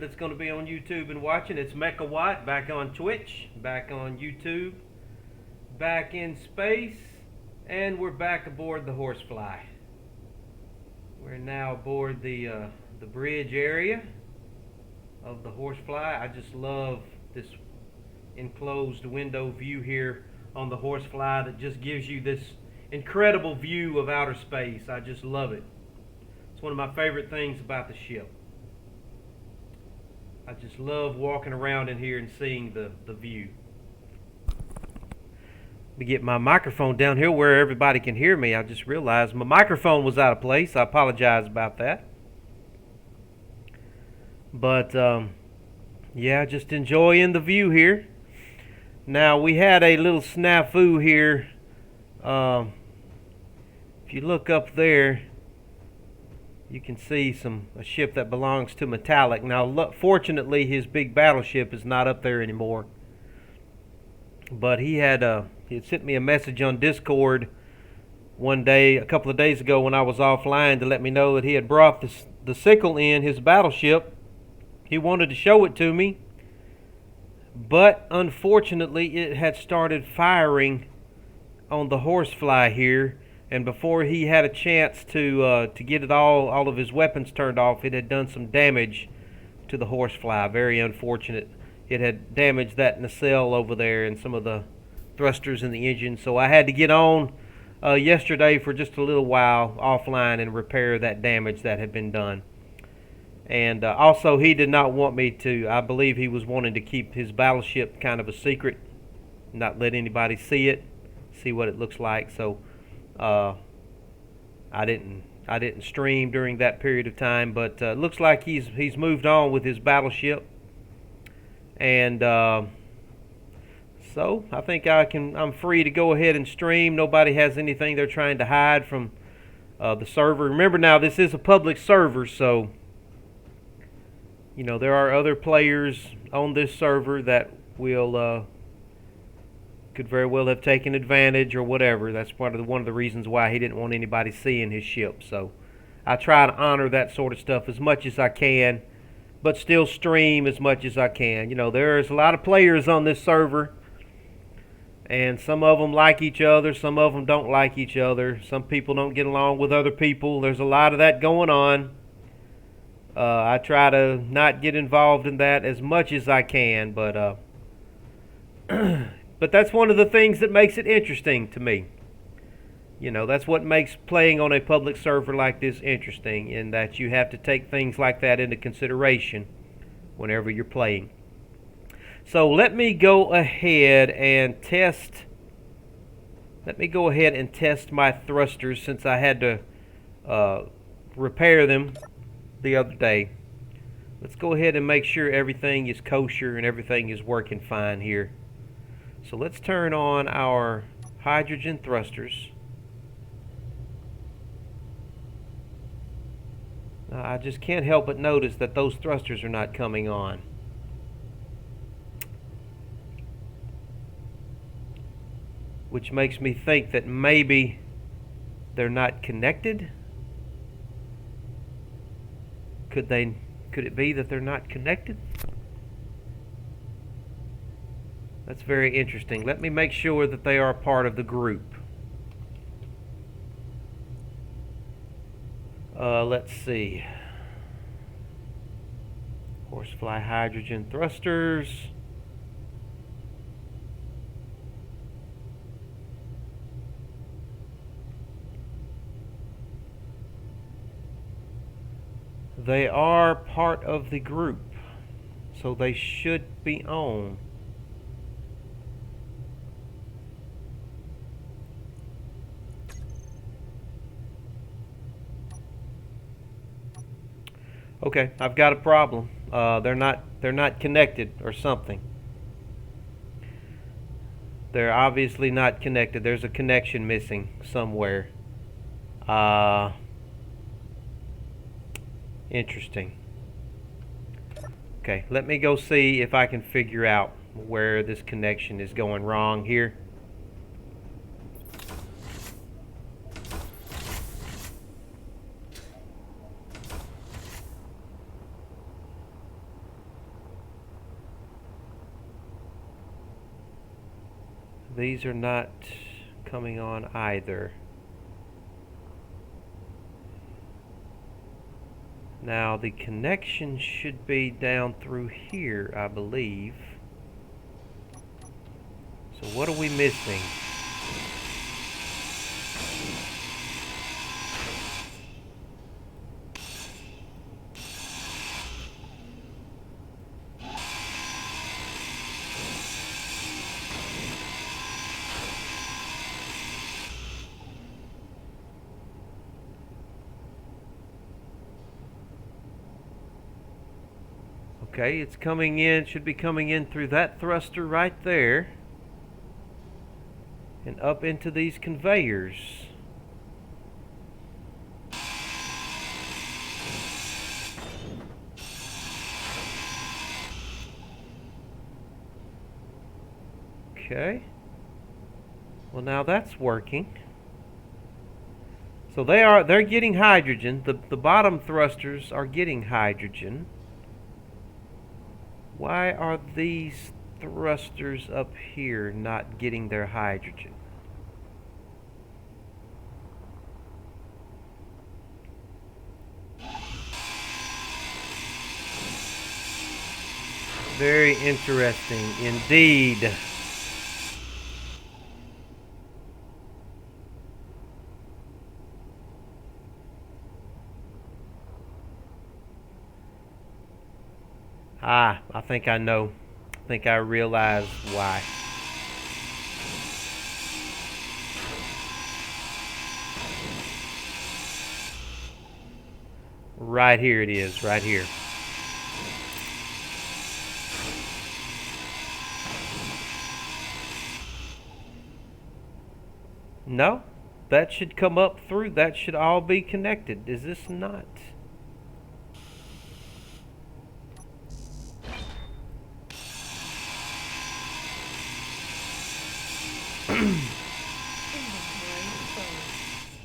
that's going to be on YouTube and watching. It's Mecha Watt back on Twitch, back on YouTube, back in space, and we're back aboard the Horsefly. We're now aboard the bridge area of the Horsefly. I just love this enclosed window view here on the Horsefly that just gives you this incredible view of outer space. I just love it. It's one of my favorite things about the ship. I just love walking around in here and seeing the view. Let me get my microphone down here where everybody can hear me. I just realized my microphone was out of place. I apologize about that. But yeah, just enjoying the view here. Now we had a little snafu here. If you look up there, you can see a ship that belongs to Metallic. Now, fortunately, his big battleship is not up there anymore. But he had sent me a message on Discord one day, a couple of days ago, when I was offline, to let me know that he had brought the sickle in his battleship. He wanted to show it to me, but unfortunately, it had started firing on the Horsefly here. And before he had a chance to get it all of his weapons turned off, it had done some damage to the Horsefly. Very unfortunate. It had damaged that nacelle over there and some of the thrusters in the engine. So I had to get on yesterday for just a little while offline and repair that damage that had been done. And also, he did not want me to. I believe he was wanting to keep his battleship kind of a secret, not let anybody see it, see what it looks like. So I didn't stream during that period of time, but looks like he's moved on with his battleship, and so I think I'm free to go ahead and stream. Nobody has anything they're trying to hide from the server. Remember, now this is a public server, so you know there are other players on this server that will could very well have taken advantage or whatever. That's one of the reasons why he didn't want anybody seeing his ship. So I try to honor that sort of stuff as much as I can, but still stream as much as I can. You know, there's a lot of players on this server, and some of them like each other, some of them don't like each other. Some people don't get along with other people. There's a lot of that going on. I try to not get involved in that as much as I can, but but that's one of the things that makes it interesting to me. You know, that's what makes playing on a public server like this interesting, in that you have to take things like that into consideration whenever you're playing. So let me go ahead and test my thrusters, since I had to repair them the other day. Let's go ahead and make sure everything is kosher and everything is working fine here. So let's turn on our hydrogen thrusters. I just can't help but notice that those thrusters are not coming on. Which makes me think that maybe they're not connected. Could it be that they're not connected? That's very interesting. Let me make sure that they are part of the group. Let's see. Horsefly hydrogen thrusters. They are part of the group, so they should be on. Okay, I've got a problem. They're not connected or something. They're obviously not connected. There's a connection missing somewhere. Interesting. Okay, let me go see if I can figure out where this connection is going wrong here. These are not coming on either. Now the connection should be down through here, I believe. So what are we missing? Okay, it's coming in, should be coming in through that thruster right there and up into these conveyors. Okay. Well, now that's working. So they're getting hydrogen. The bottom thrusters are getting hydrogen. Why are these thrusters up here not getting their hydrogen? Very interesting indeed. I think I know. I think I realize why. Right here it is, right here. No, that should come up through. That should all be connected. Is this not?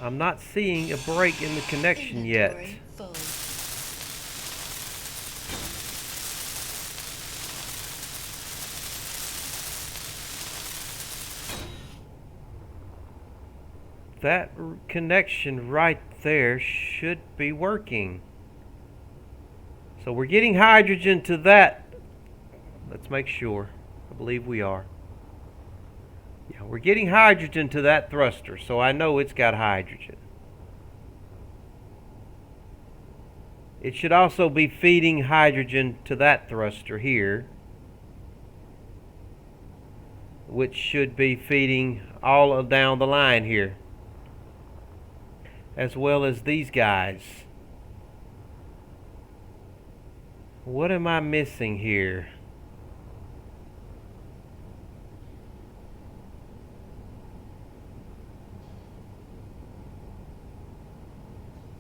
I'm not seeing a break in the connection yet. That connection right there should be working. So we're getting hydrogen to that. Let's make sure. I believe we are. Yeah, we're getting hydrogen to that thruster, so I know it's got hydrogen. It should also be feeding hydrogen to that thruster here, which should be feeding all down the line here, as well as these guys. What am I missing here?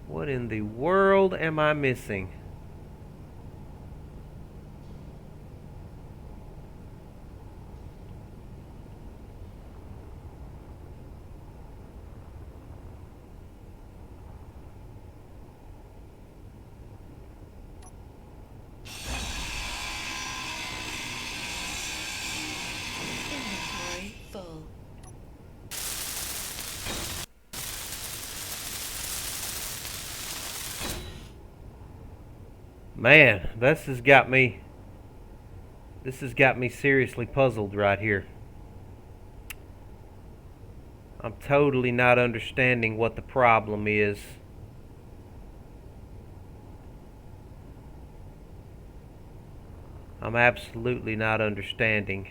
What in the world am I missing? Inventory full. Man, this has got me seriously puzzled right here. I'm totally not understanding what the problem is. I'm absolutely not understanding.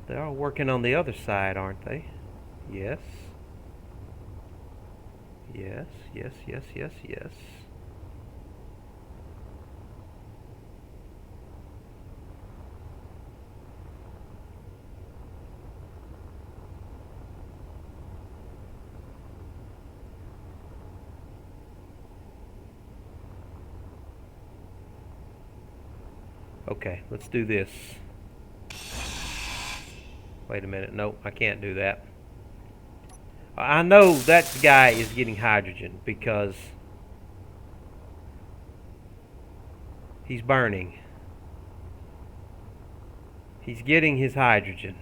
They are working on the other side, aren't they? Yes. Yes, yes, yes, yes, yes. Okay, let's do this. Wait a minute. Nope, I can't do that. I know that guy is getting hydrogen because he's burning. He's getting his hydrogen.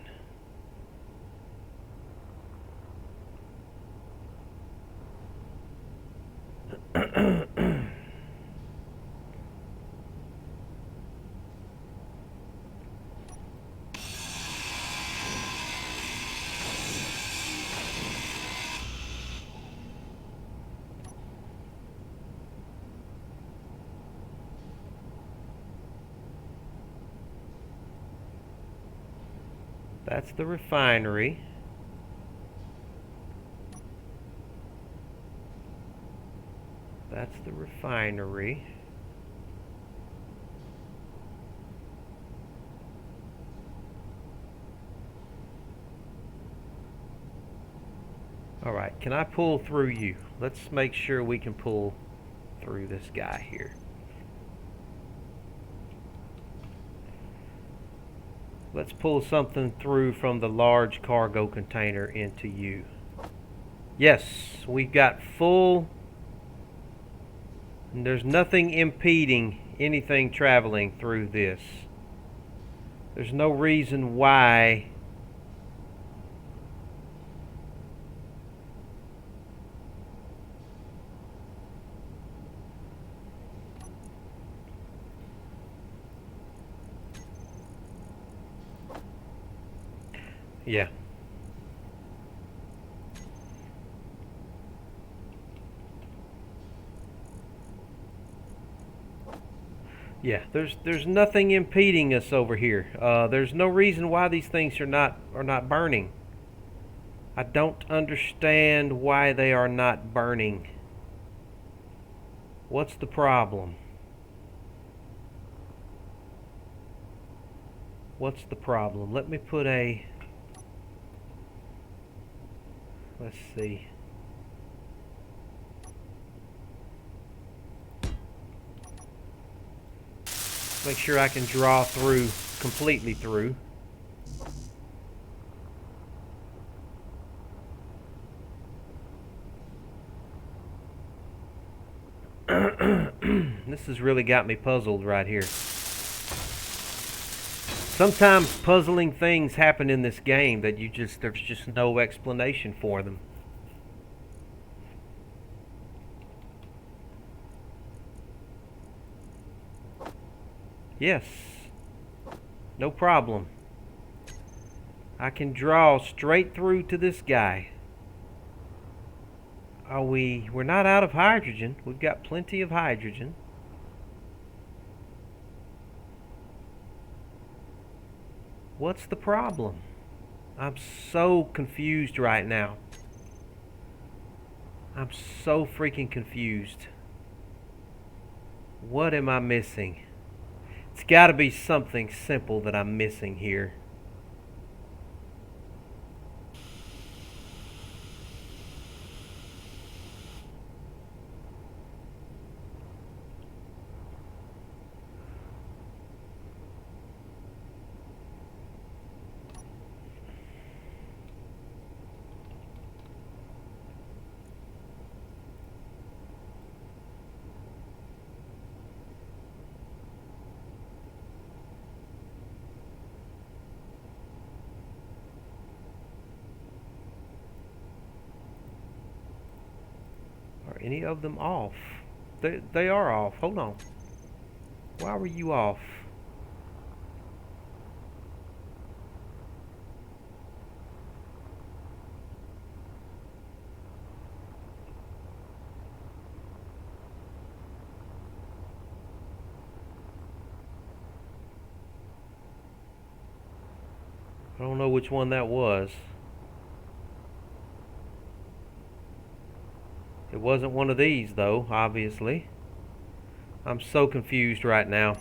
That's the refinery. That's the refinery. Alright, can I pull through you? Let's make sure we can pull through this guy here. Let's pull something through from the large cargo container into you. Yes, we've got full, and there's nothing impeding anything traveling through this. There's no reason why yeah. Yeah, there's nothing impeding us over here. There's no reason why these things are not burning. I don't understand why they are not burning. What's the problem? What's the problem? Let me put a... Let's see. Make sure I can draw through, completely through. This has really got me puzzled right here. Sometimes puzzling things happen in this game that there's just no explanation for them. Yes, no problem. I can draw straight through to this guy. We're not out of hydrogen. We've got plenty of hydrogen. What's the problem? I'm so confused right now. I'm so freaking confused. What am I missing? It's got to be something simple that I'm missing here. Are any of them off? They are off. Hold on. Why were you off? I don't know which one that was. It wasn't one of these, though, obviously. I'm so confused right now.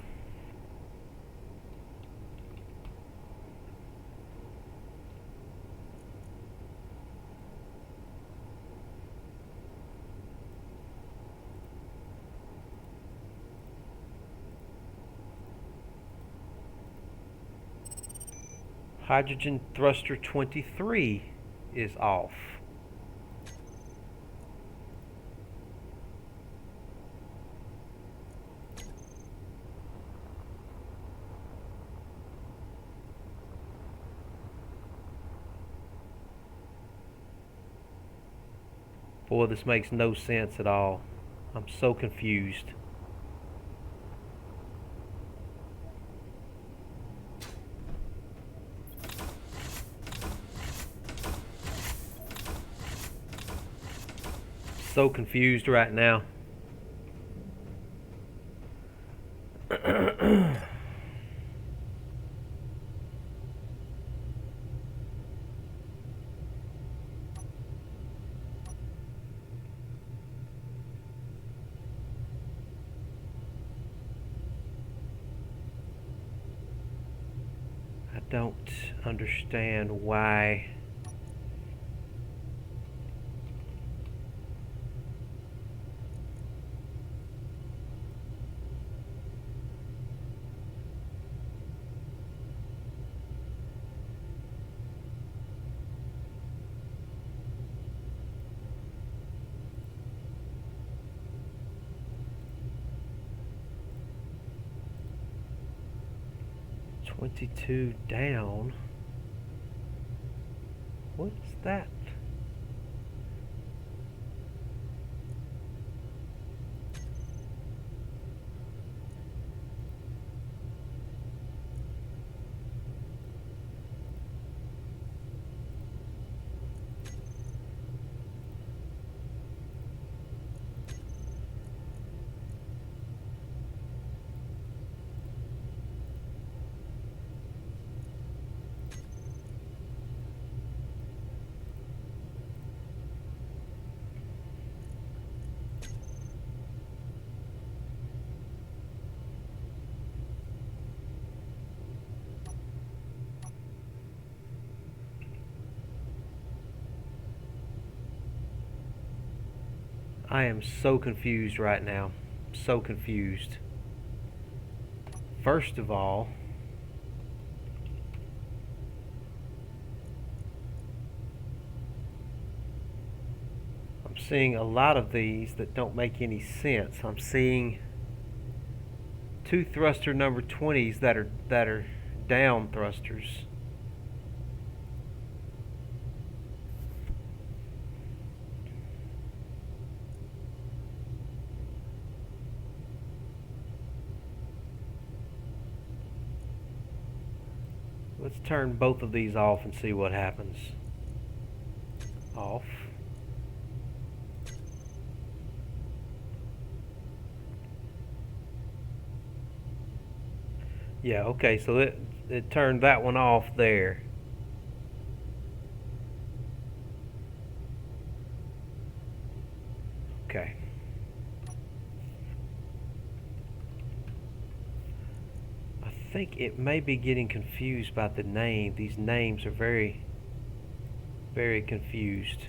Hydrogen thruster 23 is off. Boy, this makes no sense at all. I'm so confused. So confused right now. don't understand why. $22 down. What's that? I am so confused right now. So confused. First of all, I'm seeing a lot of these that don't make any sense. I'm seeing two thruster number 20s that are down thrusters. Let's turn both of these off and see what happens. Off. Yeah, okay, so it turned that one off there. Okay. I think it may be getting confused by the name. These names are very, very confused.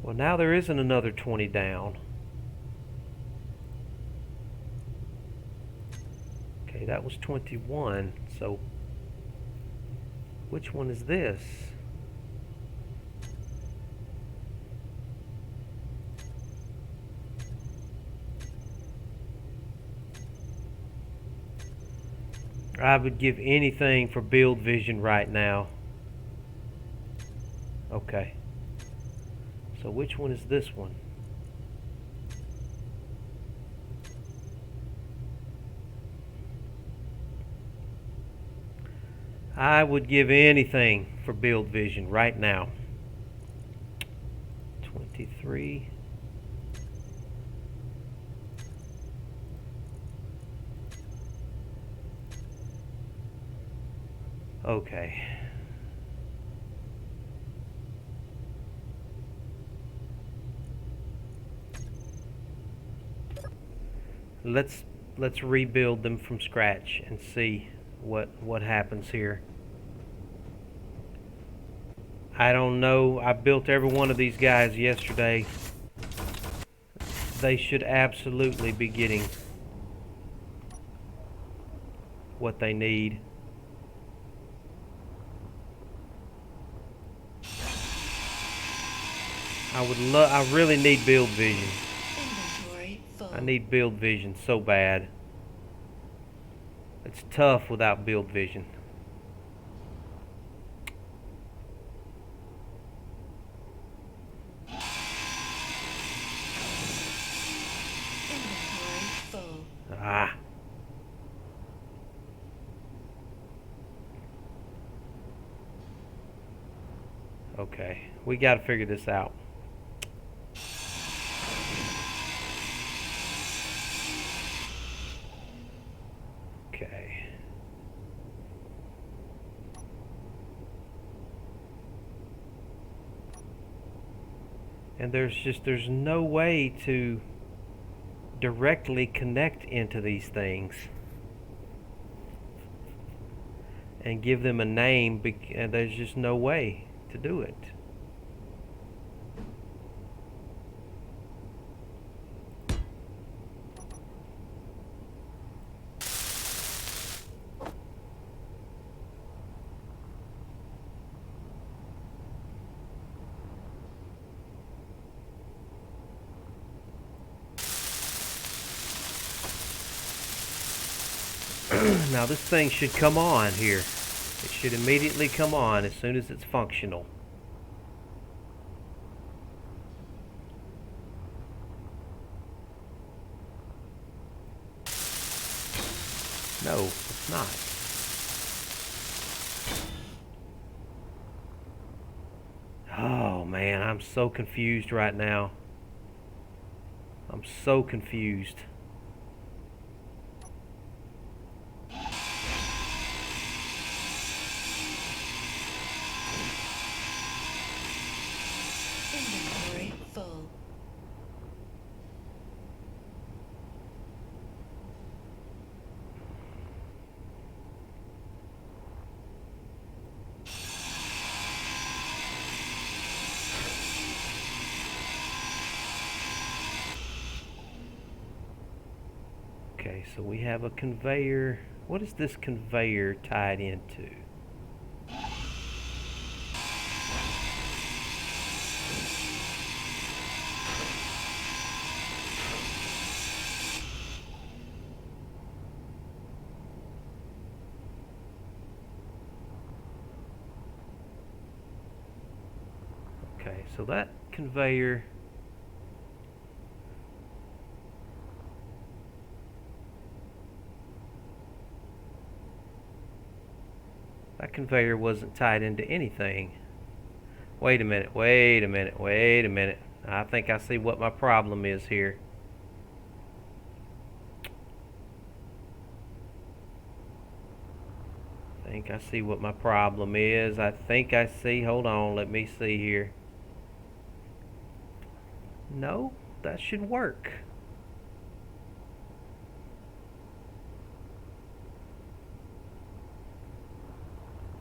Well, now there isn't another 20 down. Okay, that was 21. So, which one is this? I would give anything for Build Vision right now. Okay. So which one is this one? I would give anything for Build Vision right now. 23. Okay. Let's rebuild them from scratch and see what happens here. I don't know. I built every one of these guys yesterday. They should absolutely be getting what they need. I really need Build Vision. Inventory full. I need Build Vision so bad. It's tough without Build Vision. Inventory full. Ah. Okay, we got to figure this out. Okay. And there's no way to directly connect into these things and give them a name, and there's just no way to do it. Now this thing should come on here. It should immediately come on as soon as it's functional. No, it's not. Oh man, I'm so confused right now. I'm so confused. Inventory full. Okay, so we have a conveyor. What is this conveyor tied into? Okay, so that conveyor, wasn't tied into anything. Wait a minute, wait a minute, wait a minute. I think I see what my problem is here. I think I see what my problem is. I think I see, hold on, let me see here. No, that should work.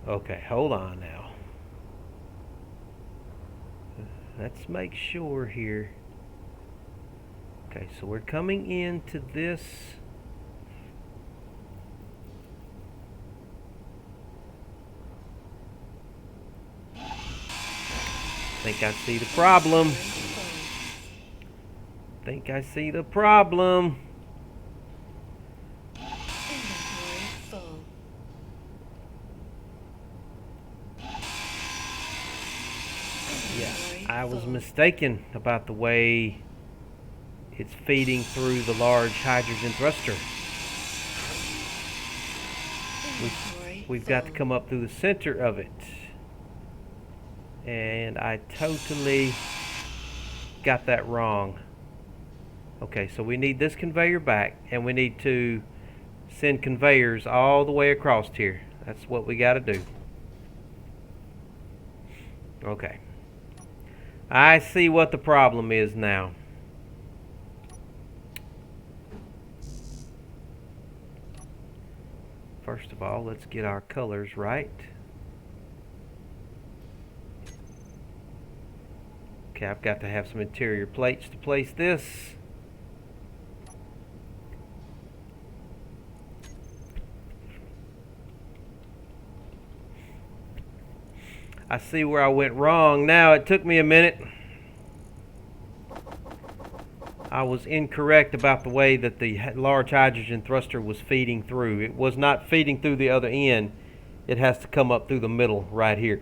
Okay, hold on now. Let's make sure here. Okay, so we're coming into this. I think I see the problem. Think I see the problem. Inventory full. Yeah, Inventory I was full. mistaken about the way it's feeding through the large hydrogen thruster. Inventory We've got to full. come up through the center of it. And I totally got that wrong. Okay, so we need this conveyor back, and we need to send conveyors all the way across here. That's what we got to do. Okay. I see what the problem is now. First of all, let's get our colors right. Okay, I've got to have some interior plates to place this. I see where I went wrong now. It took me a minute. I was incorrect about the way that the large hydrogen thruster was feeding through. It was not feeding through the other end. It has to come up through the middle right here.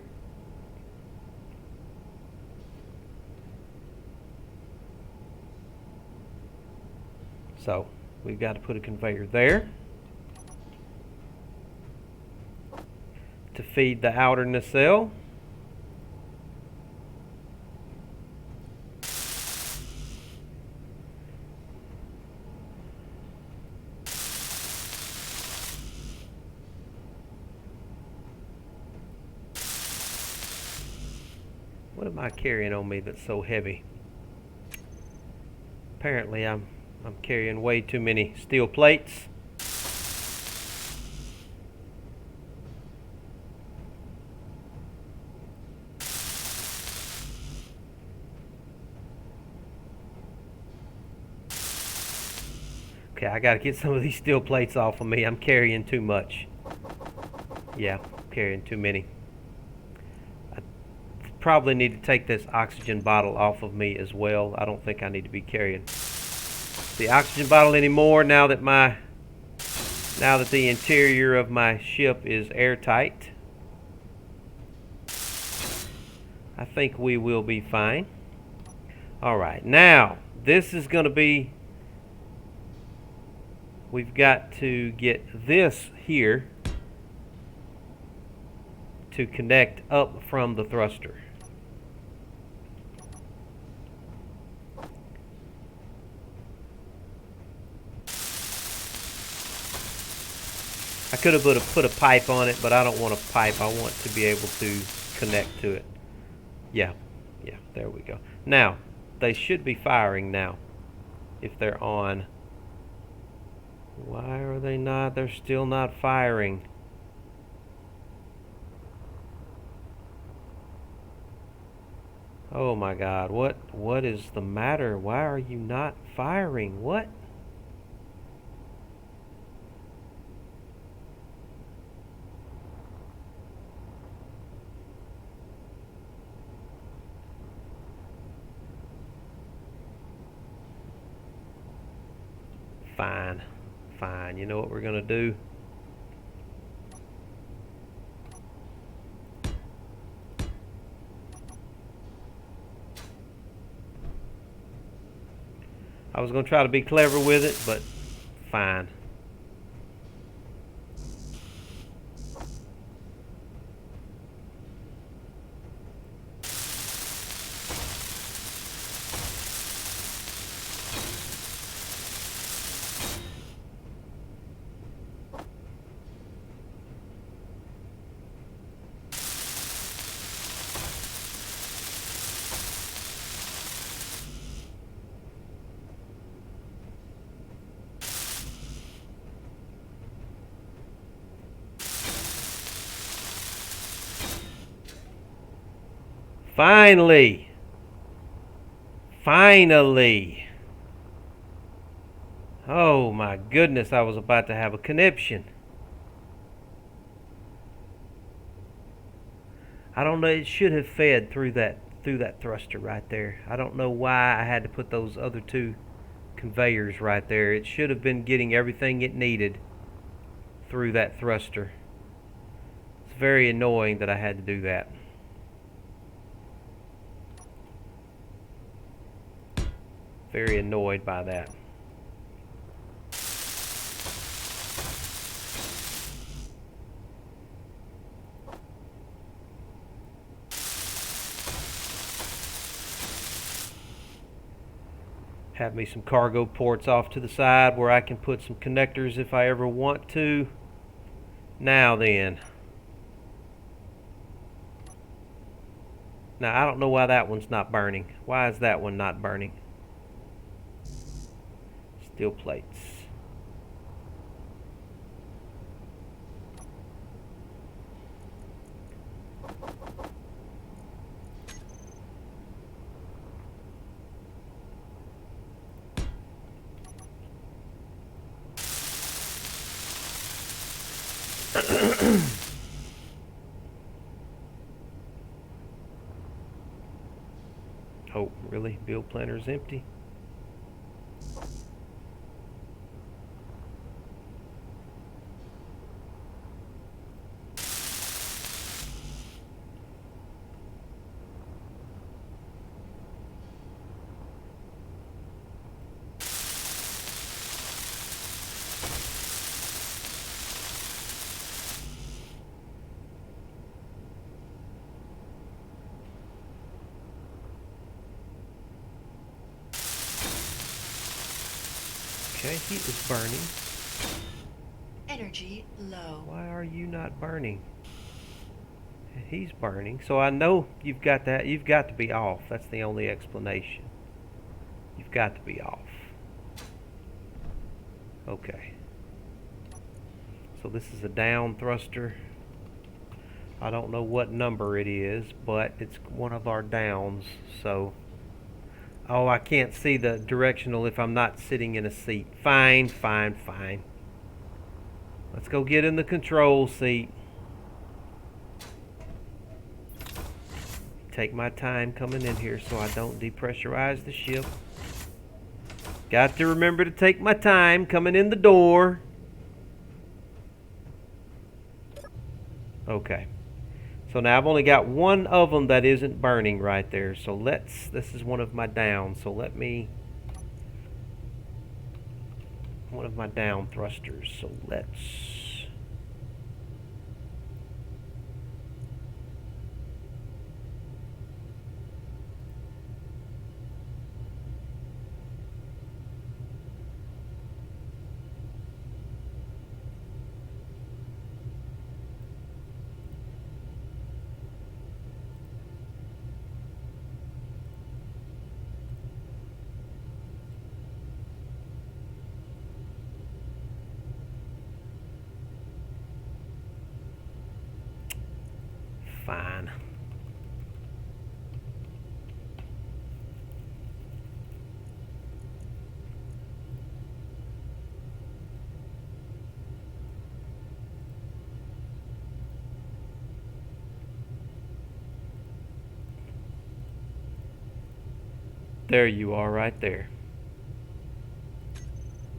So we've got to put a conveyor there to feed the outer nacelle. What am I carrying on me that's so heavy? Apparently I'm carrying way too many steel plates. Okay, I gotta get some of these steel plates off of me. I'm carrying too much. Yeah, carrying too many. I probably need to take this oxygen bottle off of me as well. I don't think I need to be carrying the oxygen bottle anymore now that the interior of my ship is airtight. I think we will be fine. Alright, now this is going to be, we've got to get this here to connect up from the thruster. I could have put a pipe on it, but I don't want a pipe. I want to be able to connect to it. Yeah, there we go. Now, they should be firing now, if they're on. Why are they not? They're still not firing. Oh my God, what is the matter? Why are you not firing? What? Fine. You know what we're gonna do? I was gonna try to be clever with it, but fine. Finally. Oh my goodness, I was about to have a conniption. I don't know, it should have fed through that thruster right there. I don't know why I had to put those other two conveyors right there. It should have been getting everything it needed through that thruster. It's very annoying that I had to do that. Very annoyed by that. Have me some cargo ports off to the side where I can put some connectors if I ever want to. Now then. Now I don't know why that one's not burning. Why is that one not burning? Steel plates. Oh, really? Build planner's empty? Okay, heat is burning. Energy low. Why are you not burning? He's burning, so I know you've got to be off. That's the only explanation. You've got to be off. Okay. So this is a down thruster. I don't know what number it is, but it's one of our downs. So, oh, I can't see the directional if I'm not sitting in a seat. Fine, fine, fine. Let's go get in the control seat. Take my time coming in here so I don't depressurize the ship. Got to remember to take my time coming in the door. Okay. So now I've only got one of them that isn't burning right there. So this is one of my downs. So one of my down thrusters. So fine. There you are right there.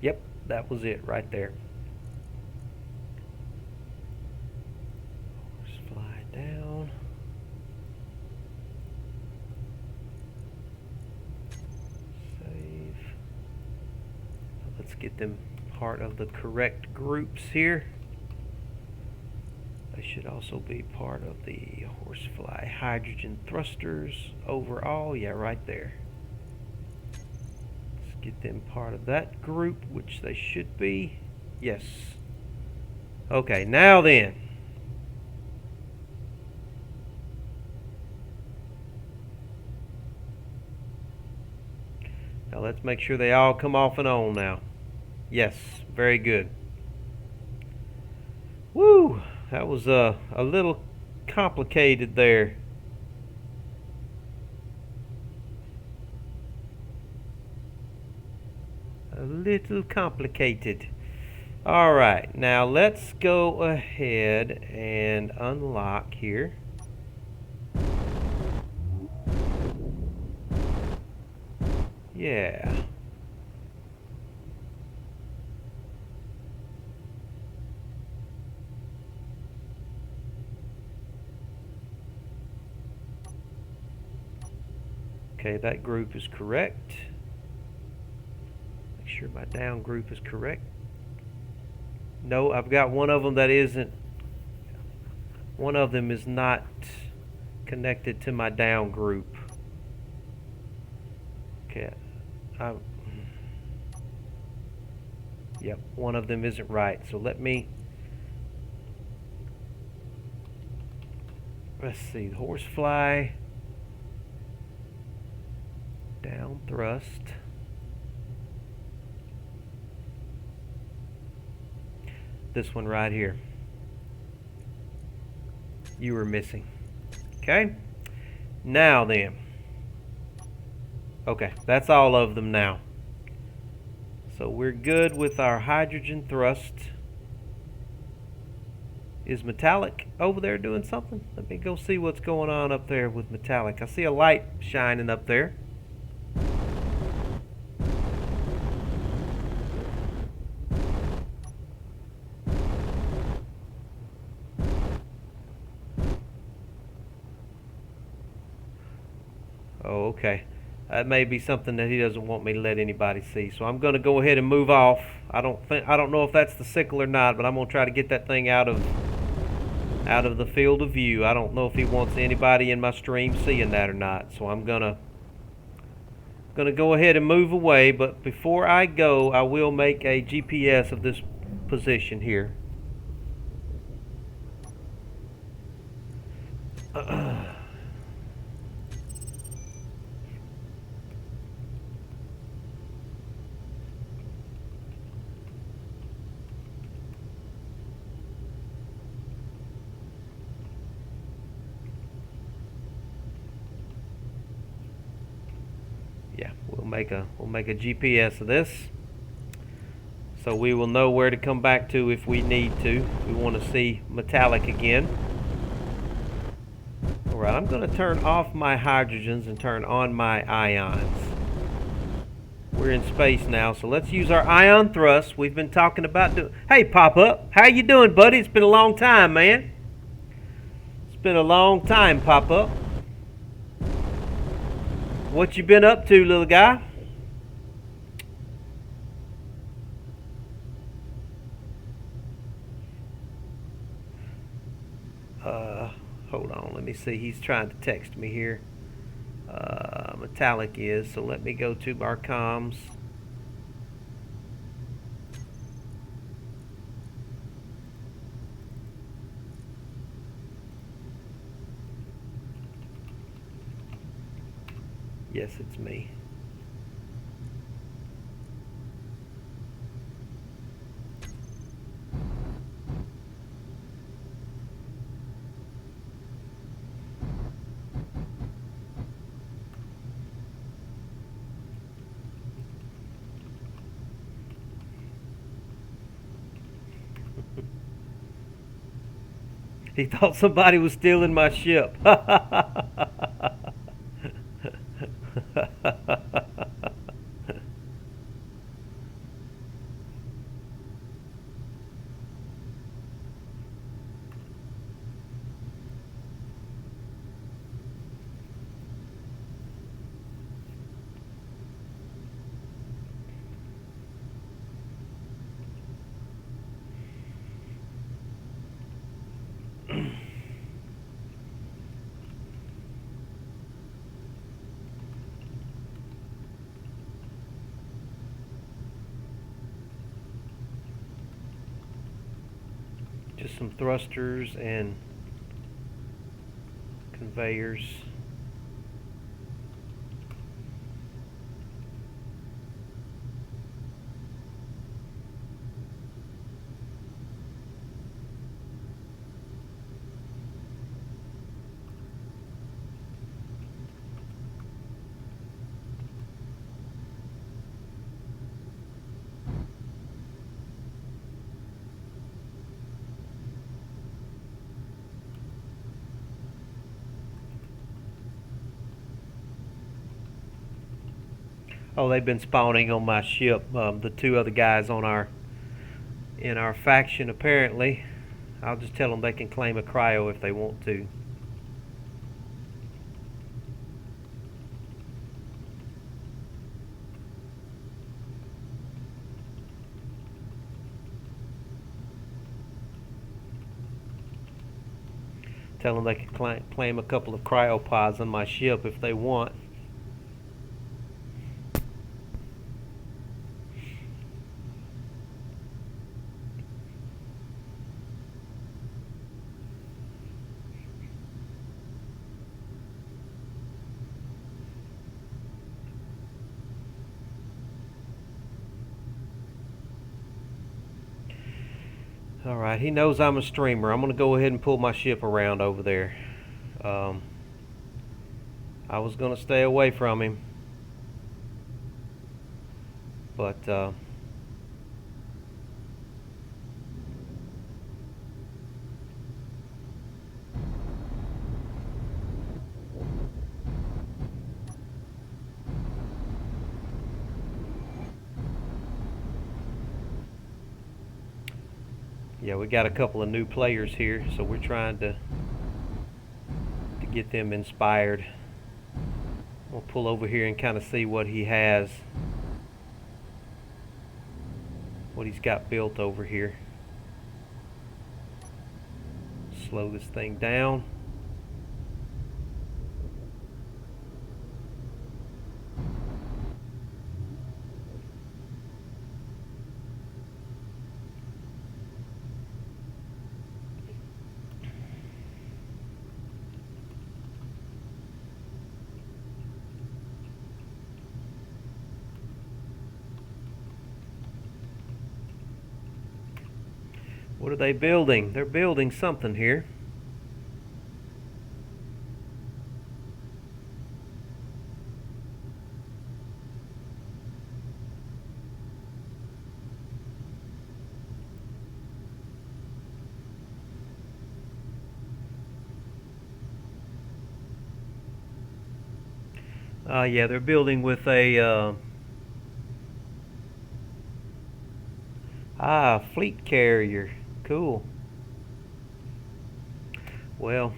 Yep, that was it right there. Just fly down. Save. Let's get them part of the correct groups here. They should also be part of the Horsefly hydrogen thrusters overall. Yeah, right there. Get them part of that group, which they should be. Yes. Okay, now then. Now let's make sure they all come off and on now. Yes, very good. Woo! That was a little complicated there. A little complicated. Alright, now let's go ahead and unlock here. Yeah. Okay, that group is correct. Make sure my down group is correct. No, I've got one of them that isn't. One of them is not connected to my down group. Okay. Yep, one of them isn't right. So let's see, the Horsefly, down thrust. This one right here. You were missing. Okay. Now then. Okay, that's all of them now. So we're good with our hydrogen thrust. Is Metallic over there doing something? Let me go see what's going on up there with Metallic. I see a light shining up there. Oh, okay. That may be something that he doesn't want me to let anybody see. So I'm going to go ahead and move off. I don't know if that's the sickle or not, but I'm going to try to get that thing out of the field of view. I don't know if he wants anybody in my stream seeing that or not. So I'm going to go ahead and move away, but before I go, I will make a GPS of this position here. Yeah, we'll make a GPS of this, so we will know where to come back to if we need to. We want to see metallic again. All right, I'm going to turn off my hydrogens and turn on my ions. We're in space now, so let's use our ion thrust. We've been talking about Hey, Pop-Up, how you doing, buddy? It's been a long time, man. It's been a long time, Pop-Up. What you been up to, little guy? Hold on, let me see. He's trying to text me here. Metallic is, so let me go to our comms. Yes, it's me. He thought somebody was stealing my ship. Just some thrusters and conveyors. Oh, they've been spawning on my ship. The two other guys in our faction, apparently. I'll just tell them they can claim a cryo if they want to. Tell them they can claim a couple of cryopods on my ship if they want. Alright, he knows I'm a streamer. I'm going to go ahead and pull my ship around over there. I was going to stay away from him. But, yeah, we got a couple of new players here, so we're trying to get them inspired. We'll pull over here and kind of see what he has, what he's got built over here. Slow this thing down. What are they building? They're building something here. Yeah, they're building with a fleet carrier. Cool. Well,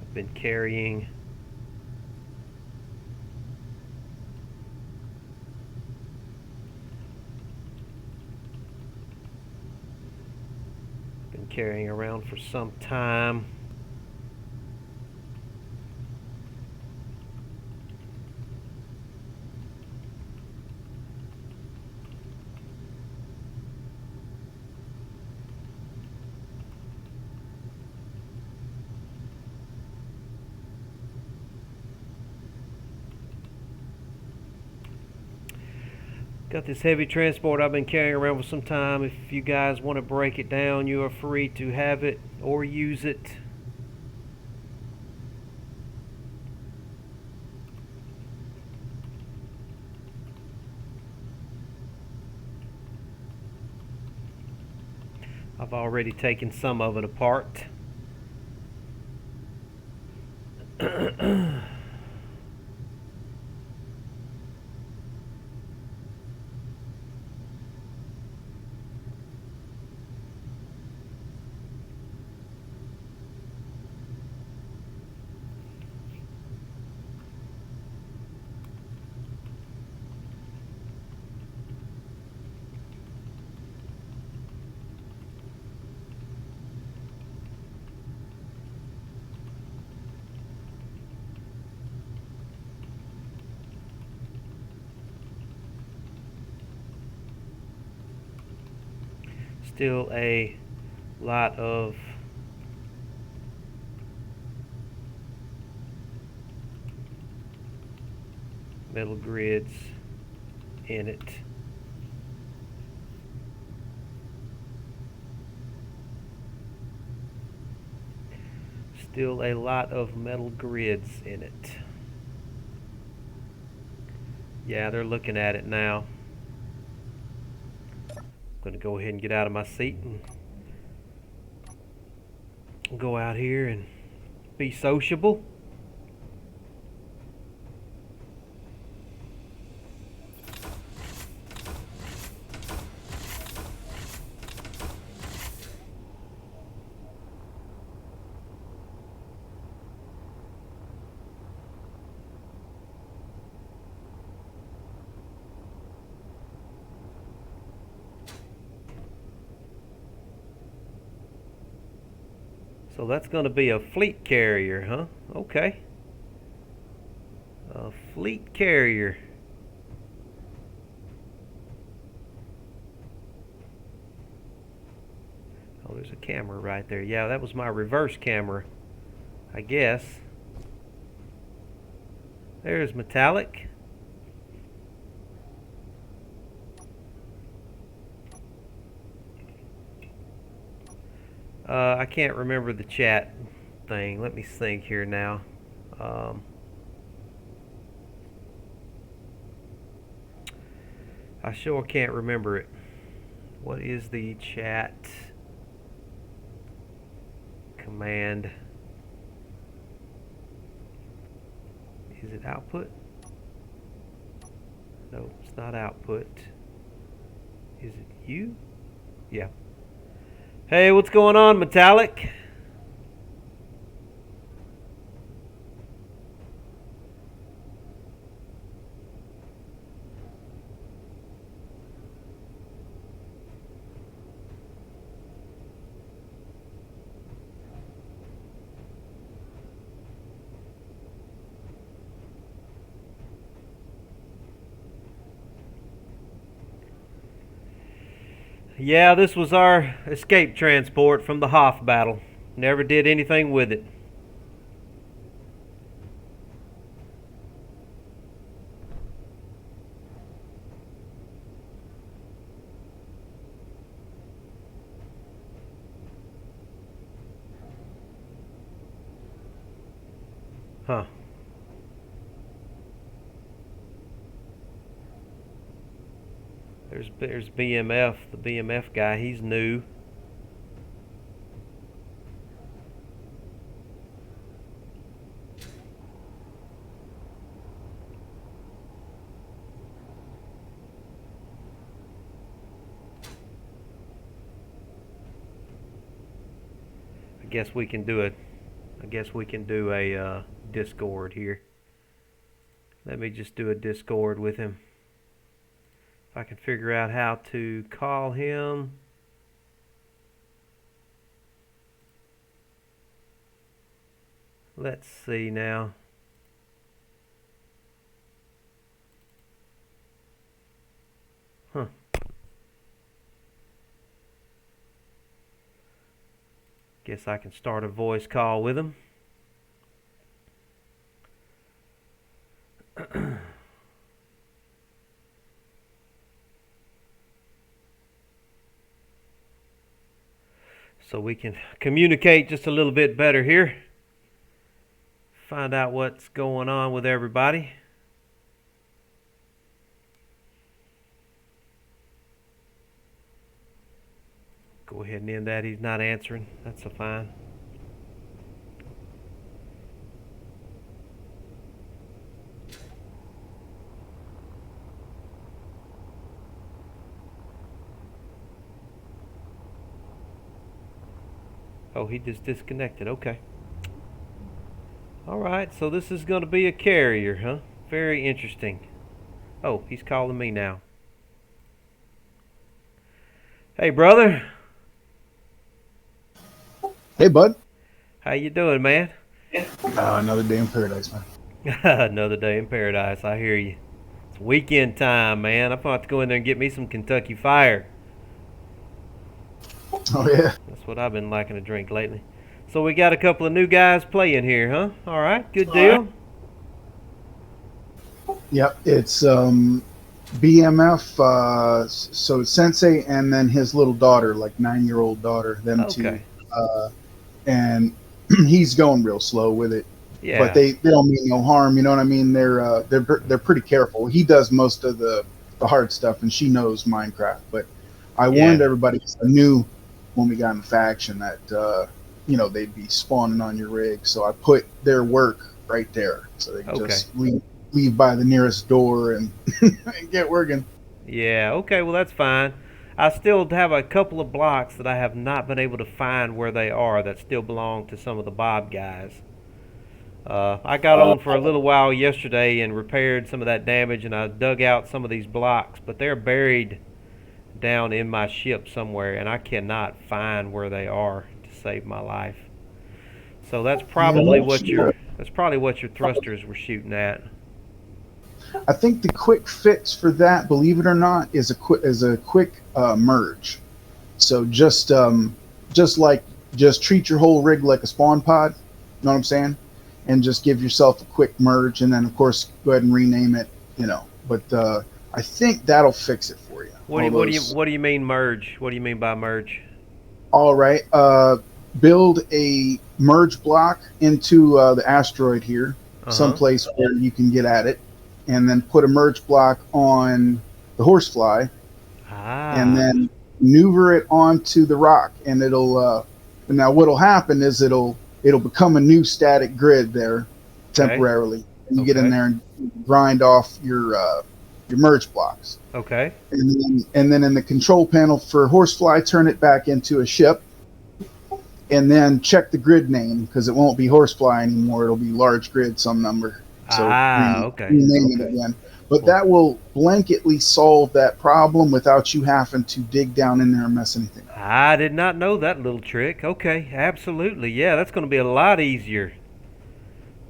I've been carrying around for some time. Got this heavy transport I've been carrying around for some time. If you guys want to break it down, you are free to have it or use it. I've already taken some of it apart. Still a lot of metal grids in it. Still a lot of metal grids in it. Yeah, they're looking at it now. I'm going to go ahead and get out of my seat and go out here and be sociable. So that's going to be a fleet carrier, huh? Okay. A fleet carrier. Oh, there's a camera right there. Yeah, that was my reverse camera, I guess. There's Metallic. I can't remember the chat thing. Let me think here now. I sure can't remember it. What is the chat command? Is it output? No, it's not output. Is it you? Yeah. Hey, what's going on, Metallic? Yeah, this was our escape transport from the Hoth battle. Never did anything with it. Huh. There's BMF, the BMF guy. He's new. I guess we can do a Discord here. Let me just do a Discord with him. If I can figure out how to call him. Let's see now. Huh. Guess I can start a voice call with him. So we can communicate just a little bit better here. Find out what's going on with everybody. Go ahead and end that. He's not answering. That's a fine. Oh, he just disconnected. Okay. All right, so this is going to be a carrier, huh? Very interesting. Oh, he's calling me now. Hey, brother. Hey, bud. How you doing, man? Another day in paradise, man. Another day in paradise. I hear you. It's weekend time, man. I'm about to go in there and get me some Kentucky Fire. Oh, yeah. That's what I've been liking to drink lately. So we got a couple of new guys playing here, huh? All right, good deal. Yep, it's BMF, so Sensei and then his little daughter, like 9-year-old daughter, them two. And he's going real slow with it. Yeah. But they don't mean no harm, you know what I mean? They're pretty careful. He does most of the hard stuff, and she knows Minecraft. But I warned everybody, 'cause I knew when we got in the faction that they'd be spawning on your rig. So I put their work right there, so they can just leave by the nearest door and, and get working. Yeah, okay, well that's fine. I still have a couple of blocks that I have not been able to find where they are that still belong to some of the Bob guys. I got on for a little while yesterday and repaired some of that damage, and I dug out some of these blocks, but they're buried down in my ship somewhere, and I cannot find where they are to save my life. So that's probably what your thrusters were shooting at. I think the quick fix for that, believe it or not, is a quick merge. So just treat your whole rig like a spawn pod. You know what I'm saying? And just give yourself a quick merge, and then of course go ahead and rename it. But I think that'll fix it for you. What do you mean merge? What do you mean by merge? All right. Build a merge block into the asteroid here, someplace where you can get at it, and then put a merge block on the horsefly, and then maneuver it onto the rock, and it'll. Now, what'll happen is it'll become a new static grid there, temporarily, and you get in there and grind off your merge blocks. Okay. And then in the control panel for horsefly, turn it back into a ship, and then check the grid name, because it won't be horsefly anymore. It'll be large grid some number. So rename it again. But that will blanketly solve that problem without you having to dig down in there and mess anything up. I did not know that little trick. Okay, absolutely. Yeah, that's going to be a lot easier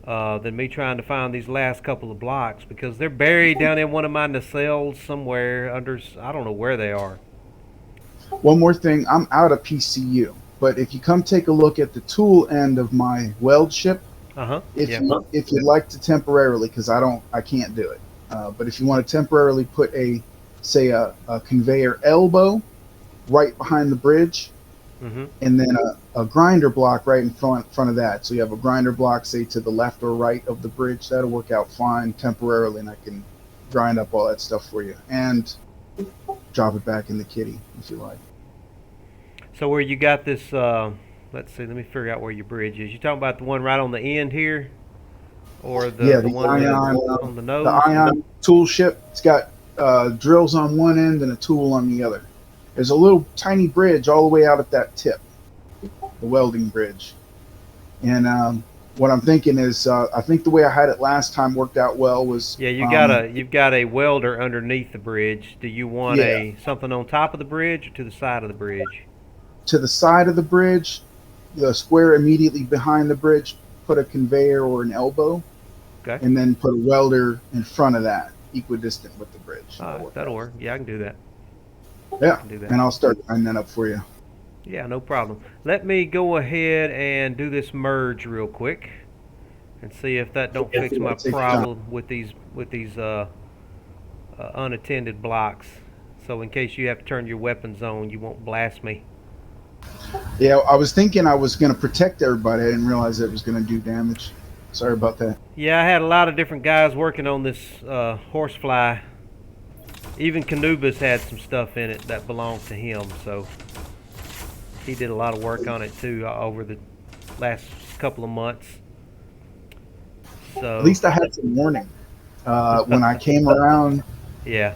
than me trying to find these last couple of blocks, because they're buried down in one of my nacelles somewhere under, I don't know where they are. One more thing, I'm out of PCU, but if you come take a look at the tool end of my weld ship, if you'd like to temporarily, because I can't do it, but if you want to temporarily put a conveyor elbow right behind the bridge, and then a grinder block right in front of that. So you have a grinder block, say, to the left or right of the bridge. That'll work out fine temporarily, and I can grind up all that stuff for you. And drop it back in the kitty if you like. So where you got this, let's see, let me figure out where your bridge is. You talking about the one right on the end here? Or Yeah, the the one ion, on the the nose? ion tool ship. It's got drills on one end and a tool on the other. There's a little tiny bridge all the way out at that tip, the welding bridge. And what I'm thinking is, I think the way I had it last time worked out well. Was Yeah, you've got a welder underneath the bridge. Do you want yeah, something on top of the bridge or to the side of the bridge? to the side of the bridge, the square immediately behind the bridge, put a conveyor or an elbow, Okay. and then put a welder in front of that, equidistant with the bridge. All right, that'll work. Yeah, I can do that. I Yeah, can do that. and I'll start lining that up for you. Yeah, no problem. Let me go ahead and do this merge real quick and see if that don't fix my Take your time. problem with these unattended blocks. So in case you have to turn your weapons on, you won't blast me. Yeah, I was thinking I was going to protect everybody. I didn't realize it was going to do damage. Sorry about that. Yeah, I had a lot of different guys working on this horsefly. Even Canubis had some stuff in it that belonged to him, so he did a lot of work on it too over the last couple of months. So At least I had some warning when I came around yeah,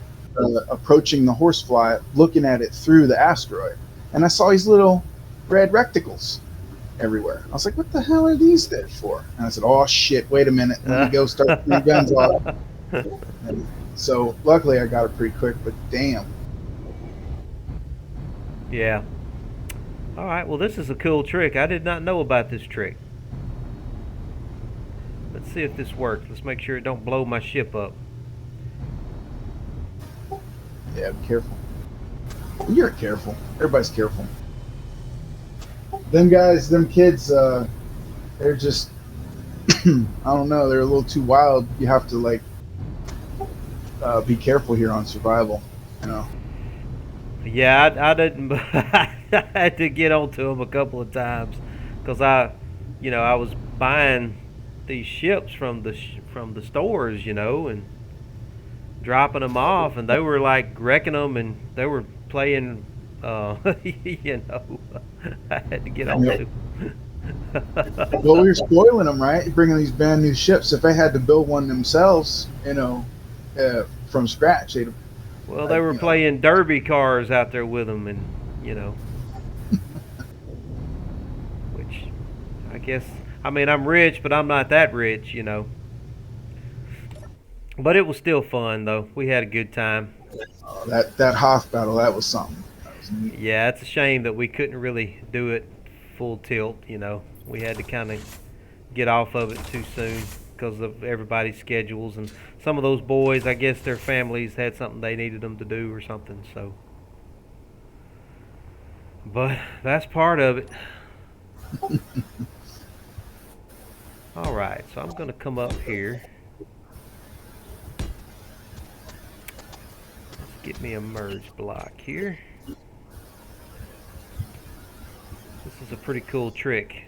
approaching the horsefly, looking at it through the asteroid, and I saw these little red rectangles everywhere. I was like, "What the hell are these there for?" And I said, "Oh shit! Wait a minute. Let me go start throwing guns off." And so luckily I got it pretty quick, but damn. yeah. All right, well this is a cool trick. I did not know about this trick. Let's see if this works. Let's make sure it don't blow my ship up. Yeah, be careful. You're careful. Everybody's careful. Them guys, them kids, they're just, I don't know, they're a little too wild. You have to, like, be careful here on survival, you know. Yeah, I didn't. I had to get onto them a couple of times because I was buying these ships from the stores, and dropping them off, and they were like wrecking them, and they were playing. You know, I had to get onto. Well, we were spoiling them, right? Bringing these brand new ships. If they had to build one themselves, from scratch, they'd. Well, they were playing derby cars out there with them, and which I guess, I mean, I'm rich, but I'm not that rich, But it was still fun, though. We had a good time. That Hoth battle, that was something. That was neat. Yeah, it's a shame that we couldn't really do it full tilt, We had to kind of get off of it too soon because of everybody's schedules, and some of those boys, I guess their families had something they needed them to do or something, so. But that's part of it. All right, so I'm going to come up here. Let's get me a merge block here. This is a pretty cool trick.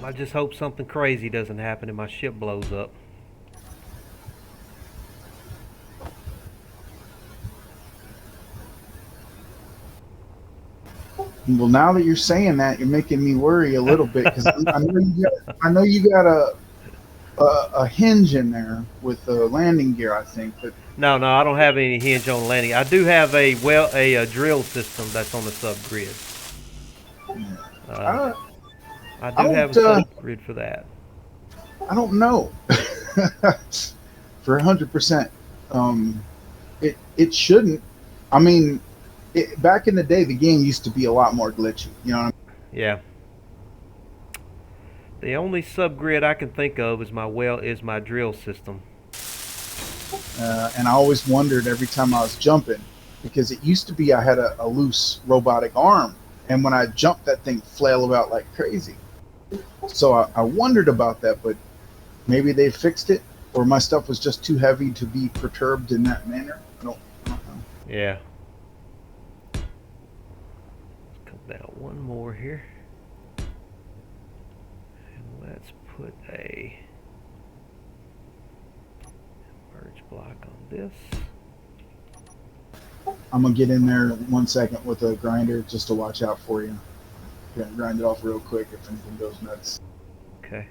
I just hope something crazy doesn't happen and my ship blows up. Well, now that you're saying that, you're making me worry a little bit because I know you got a hinge in there with the landing gear, I think. But No, I don't have any hinge on landing. I do have a drill system that's on the subgrid. I do have a subgrid for that. I don't know. For 100%, it shouldn't. I mean, back in the day, the game used to be a lot more glitchy. You know what I mean? Yeah. The only subgrid I can think of is my drill system. And I always wondered every time I was jumping, because it used to be I had a loose robotic arm, and when I jumped, that thing flailed about like crazy. So I wondered about that, but maybe they fixed it, or my stuff was just too heavy to be perturbed in that manner. I don't know. Yeah. Let's come down one more here. And let's put a this. I'm gonna get in there 1 second with a grinder just to watch out for you. Gonna grind it off real quick if anything goes nuts. Okay.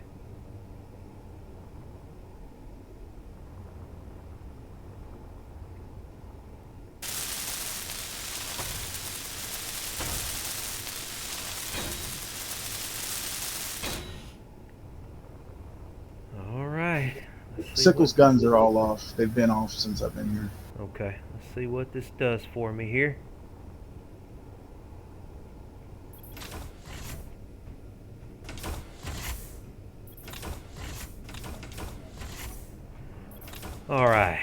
All right. Let's see Sickle's what- guns are all off. They've been off since I've been here. Okay. Let's see what this does for me here. All right.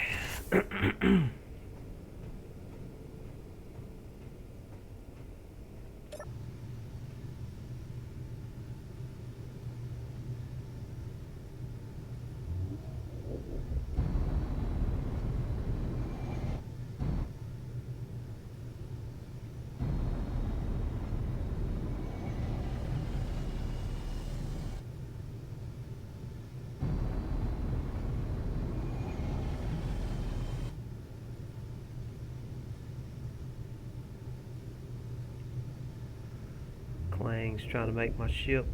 Clang's trying to make my ship.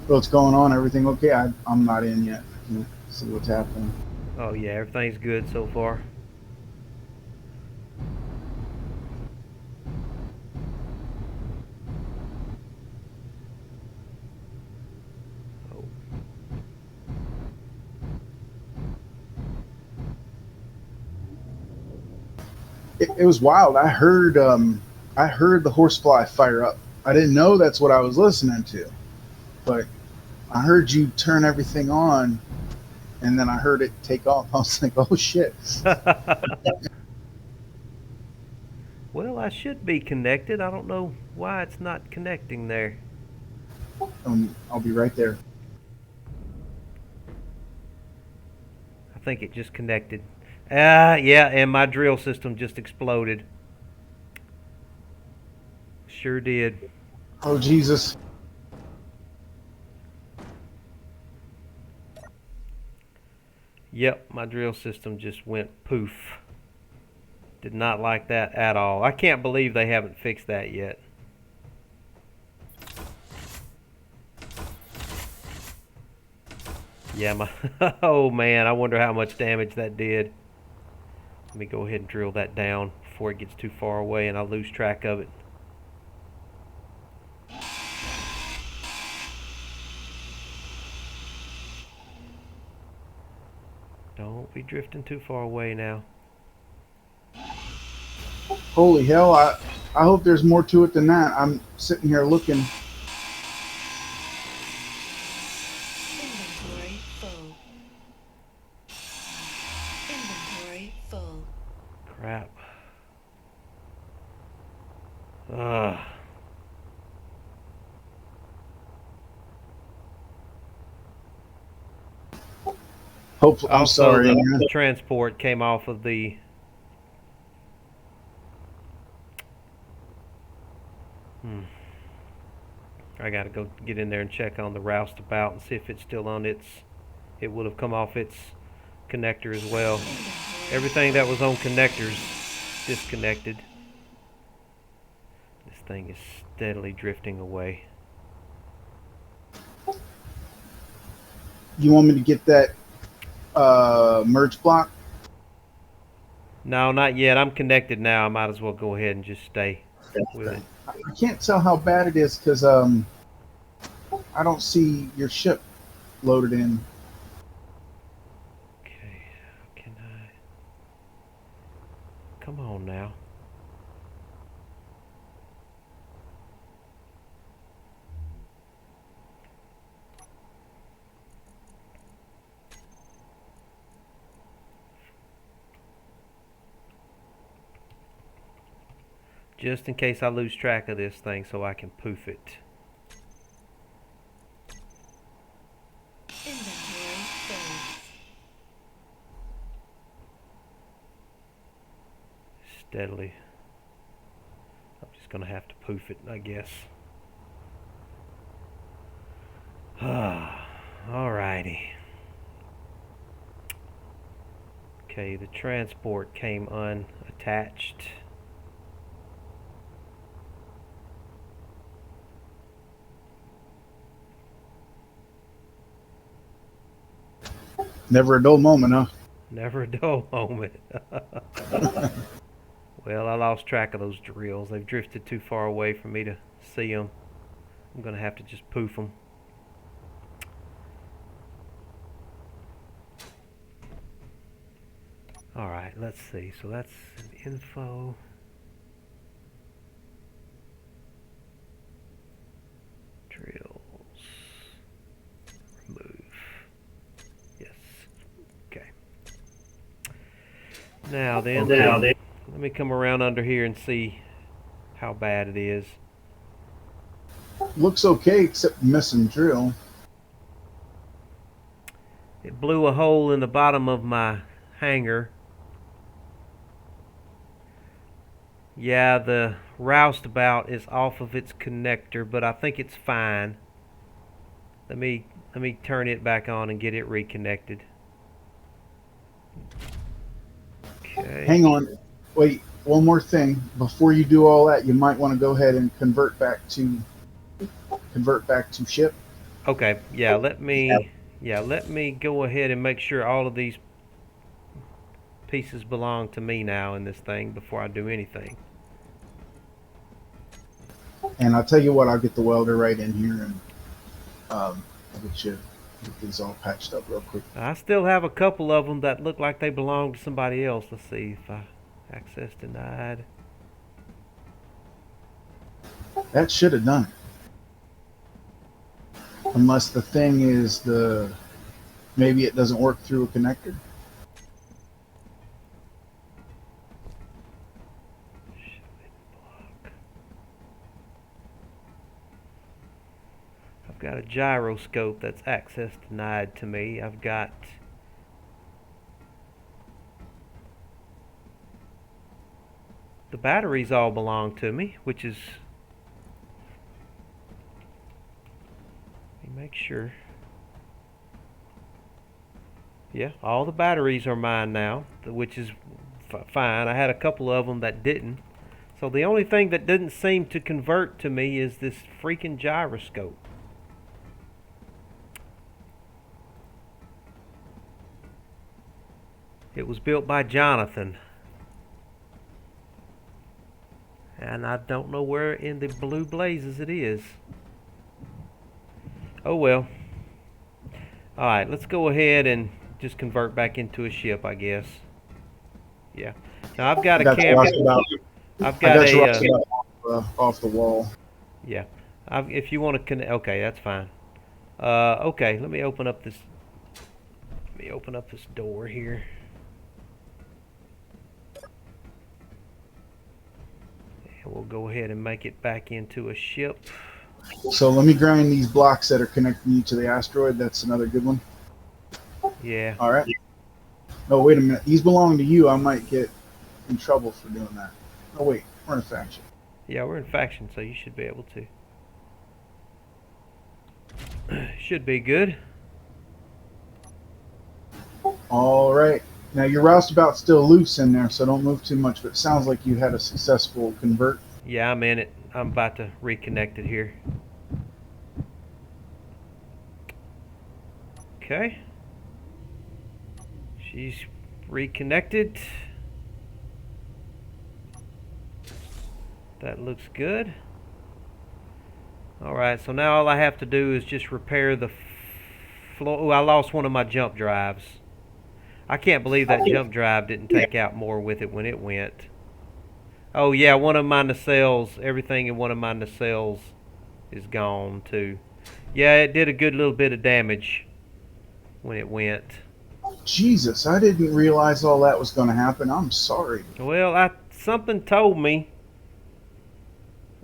What's going on? Everything okay? I'm not in yet. I can't see what's happening. Oh yeah, everything's good so far. Oh. It was wild. I heard the horsefly fire up. I didn't know that's what I was listening to, but I heard you turn everything on, and then I heard it take off. I was like, oh shit. Well, I should be connected. I don't know why it's not connecting there. I'll be right there. I think it just connected. Yeah, and my drill system just exploded. Sure did. Oh Jesus. Yep, my drill system just went poof. Did not like that at all. I can't believe they haven't fixed that yet. Yeah, my oh man, I wonder how much damage that did. Let me go ahead and drill that down before it gets too far away and I lose track of it. Don't be drifting too far away now. Holy hell! I hope there's more to it than that. I'm sitting here looking. Inventory full. Inventory full. Crap. Ugh. Hopefully, I'm Also, sorry. the man. transport came off of the. I gotta go get in there and check on the roustabout and see if it's still on its. It would have come off its connector as well. Everything that was on connectors disconnected. This thing is steadily drifting away. You want me to get that merge block? No, not yet. I'm connected now. I might as well go ahead and just stay with it. I can't tell how bad it is because I don't see your ship loaded in. Okay, how can I? Come on now. Just in case I lose track of this thing so I can poof it. Inventory full. Steadily. I'm just gonna have to poof it, I guess. Alrighty. Okay, the transport came unattached. Never a dull moment, huh? Never a dull moment. Well, I lost track of those drills. They've drifted too far away for me to see them. I'm going to have to just poof them. Alright, let's see. So that's info. Drills. Remove. Yes. Okay. Now then, let me come around under here and see how bad it is. Looks okay, except missing drill. It blew a hole in the bottom of my hanger. Yeah, the roustabout is off of its connector, but I think it's fine. Let me turn it back on and get it reconnected. Okay. Hang on. Wait, one more thing. Before you do all that, you might want to go ahead and convert back to ship. Okay. Yeah, let me go ahead and make sure all of these pieces belong to me now in this thing before I do anything. And I'll tell you what, I'll get the welder right in here and I'll get these all patched up real quick. I still have a couple of them that look like they belong to somebody else. Let's see if access denied. That should have done it. Unless the thing is maybe it doesn't work through a connector. I've got a gyroscope that's access denied to me. I've got the batteries all belong to me, which is, let me make sure. Yeah, all the batteries are mine now, which is fine. I had a couple of them that didn't. So the only thing that didn't seem to convert to me is this freaking gyroscope. It was built by Jonathan. And I don't know where in the blue blazes it is. Oh well. Alright, let's go ahead and just convert back into a ship, I guess. Yeah. Now I've got a camera. I've got a off the wall. Yeah. If you want to connect, okay, that's fine. Okay, let me open up this door here. And we'll go ahead and make it back into a ship. So let me grind these blocks that are connecting you to the asteroid. That's another good one. Yeah. All right. No, wait a minute. These belong to you. I might get in trouble for doing that. Oh, wait. We're in a faction. Yeah, we're in faction, so you should be able to. Should be good. All right. Now, your roustabout's still loose in there, so don't move too much, but it sounds like you had a successful convert. Yeah, I'm in it. I'm about to reconnect it here. Okay. She's reconnected. That looks good. Alright, so now all I have to do is just repair the floor. Oh, I lost one of my jump drives. I can't believe that jump drive didn't take out more with it when it went. Oh yeah, one of my nacelles, everything in one of my nacelles is gone too. Yeah, it did a good little bit of damage when it went. Jesus, I didn't realize all that was going to happen. I'm sorry. Well, something told me.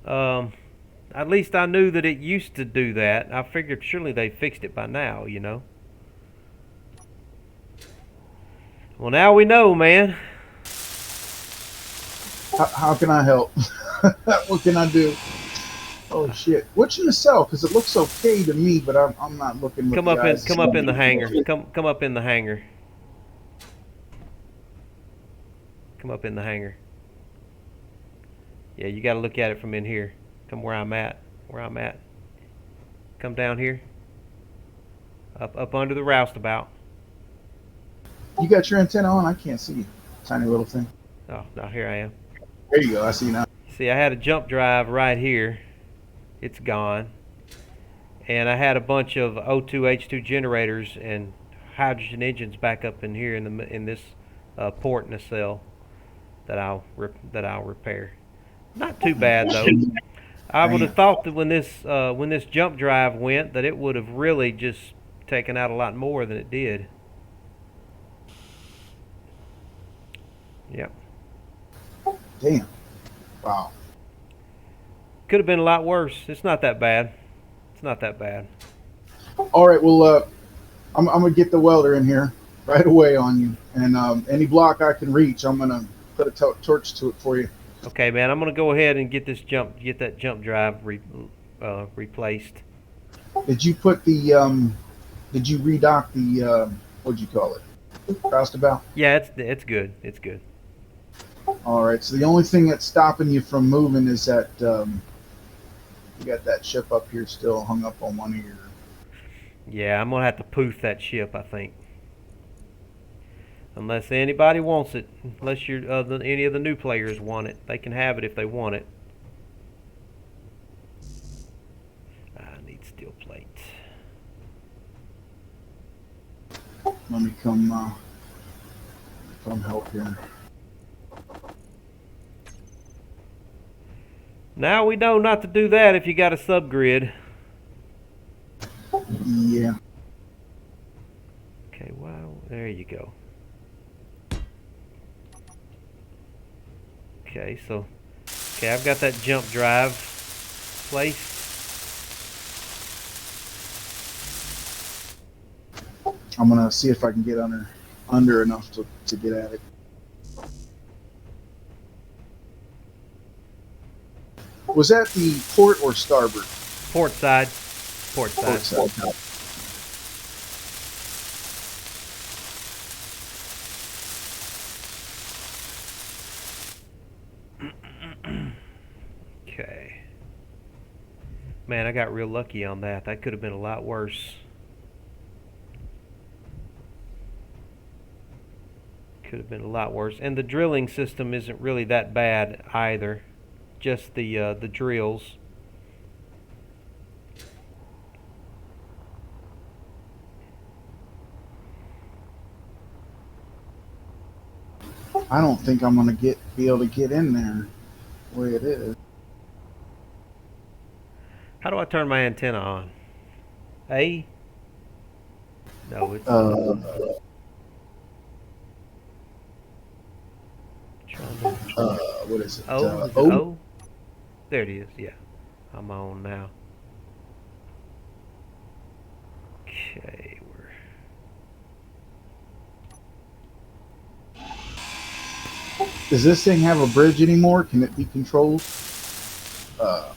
At least I knew that it used to do that. I figured surely they fixed it by now, you know. Well, now we know, man. How can I help? What can I do? Oh shit! What you gonna sell? Because it looks okay to me, but I'm not looking with Come the up in eyes. come up in the hangar. Come up in the hangar. Come up in the hangar. Yeah, you got to look at it from in here. Come where I'm at. Where I'm at. Come down here. Up under the roustabout. You got your antenna on? I can't see you. Tiny little thing. Oh, now here I am. There you go. I see you now. See, I had a jump drive right here. It's gone. And I had a bunch of O2H2 generators and hydrogen engines back up in here in this port nacelle that I'll repair. Not too bad though. I would have thought that when this jump drive went, that it would have really just taken out a lot more than it did. Yep. Damn. Wow. Could have been a lot worse. It's not that bad. It's not that bad. All right. Well, I'm gonna get the welder in here right away on you, and any block I can reach, I'm gonna put a torch to it for you. Okay, man. I'm gonna go ahead and get that jump drive replaced. Did you put the Did you redock the what'd you call it? Roustabout? Yeah, it's good. It's good. All right. So the only thing that's stopping you from moving is that you got that ship up here still hung up on one of your. Yeah, I'm gonna have to poof that ship, I think. Unless anybody wants it, unless any of the new players want it, they can have it if they want it. I need steel plates. Let me come help here. Now we know not to do that if you got a subgrid. Yeah. Okay, wow, there you go. Okay, I've got that jump drive placed. I'm gonna see if I can get under enough to get at it. Was that the port or starboard? Port side. Port side. Port side. Okay. Man, I got real lucky on that. That could have been a lot worse. Could have been a lot worse. And the drilling system isn't really that bad either. Just the drills. I don't think I'm gonna be able to get in there the way it is. How do I turn my antenna on? A? No, it's what is it? O? Is it O? There it is, yeah. I'm on now. Okay, Does this thing have a bridge anymore? Can it be controlled? I'm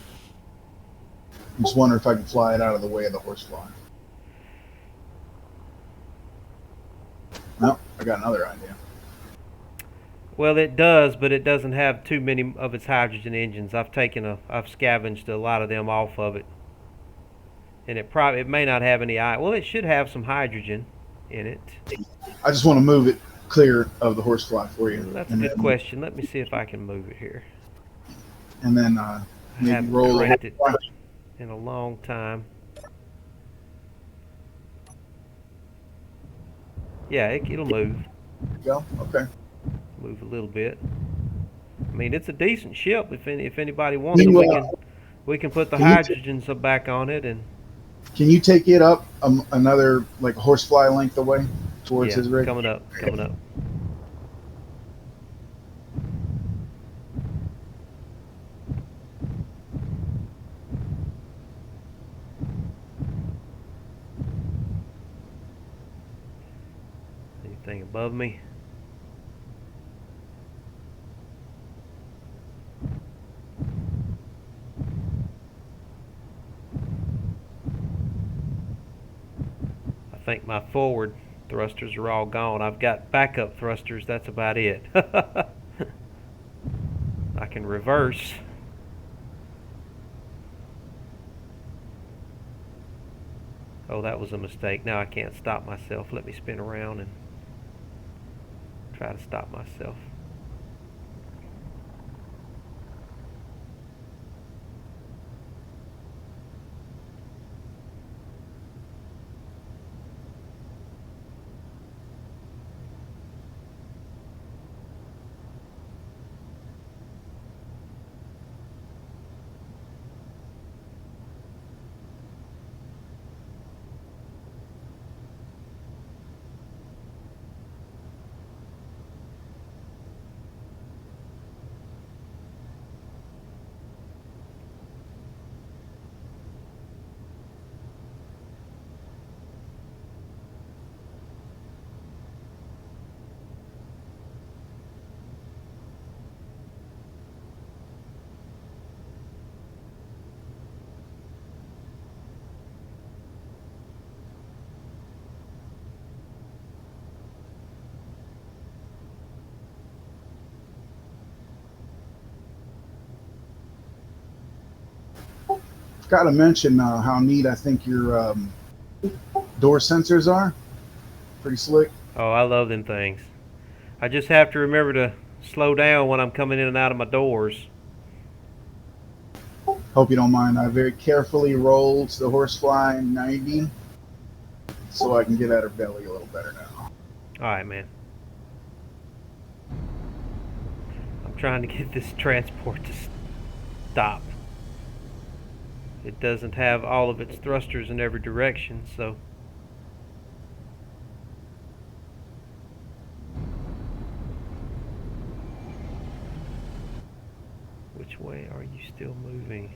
just wondering if I can fly it out of the way of the horsefly. No, I got another idea. well, it does, but it doesn't have too many of its hydrogen engines. I've scavenged a lot of them off of it, and it may not have any. Well, it should have some hydrogen in it. I just want to move it clear of the horsefly for you. That's a good question. Let me see if I can move it here. And then maybe roll it. In a long time. Yeah, it'll move. Go. Okay. Move a little bit. I mean, it's a decent ship. If anybody wants it, we can put the hydrogens back on it and. Can you take it up another like horsefly length away towards his rig? Coming up. Anything above me? think my forward thrusters are all gone. I've got backup thrusters, that's about it. I can reverse. Oh, that was a mistake. Now I can't stop myself. Let me spin around and try to stop myself. Got to mention how neat I think your door sensors are. Pretty slick. Oh, I love them things. I just have to remember to slow down when I'm coming in and out of my doors. Hope you don't mind. I very carefully rolled the horsefly 90 so I can get at her belly a little better now. Alright, man. I'm trying to get this transport to stop. It doesn't have all of its thrusters in every direction, so... Which way are you still moving?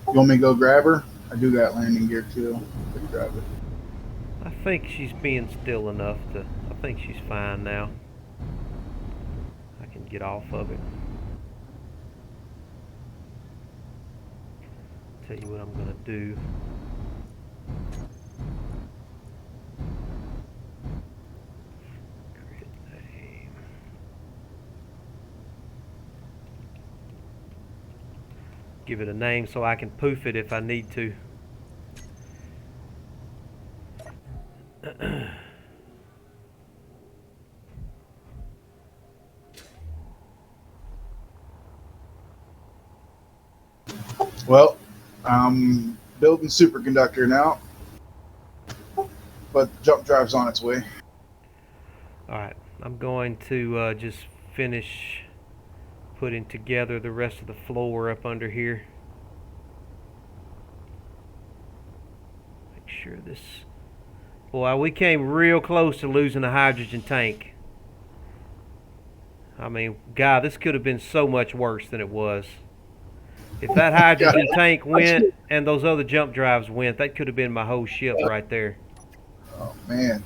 You want me to go grab her? I do got landing gear too. Could grab her. I think she's being still enough to... I think she's fine now. I can get off of it. Tell you what I'm gonna do. Create name. Give it a name so I can poof it if I need to. Well, I'm building superconductor now, but jump drive's on its way. Alright, I'm going to just finish putting together the rest of the floor up under here. Make sure this... Boy, we came real close to losing the hydrogen tank. I mean, God, this could have been so much worse than it was. If that hydrogen tank went and those other jump drives went, that could have been my whole ship right there. Oh, man.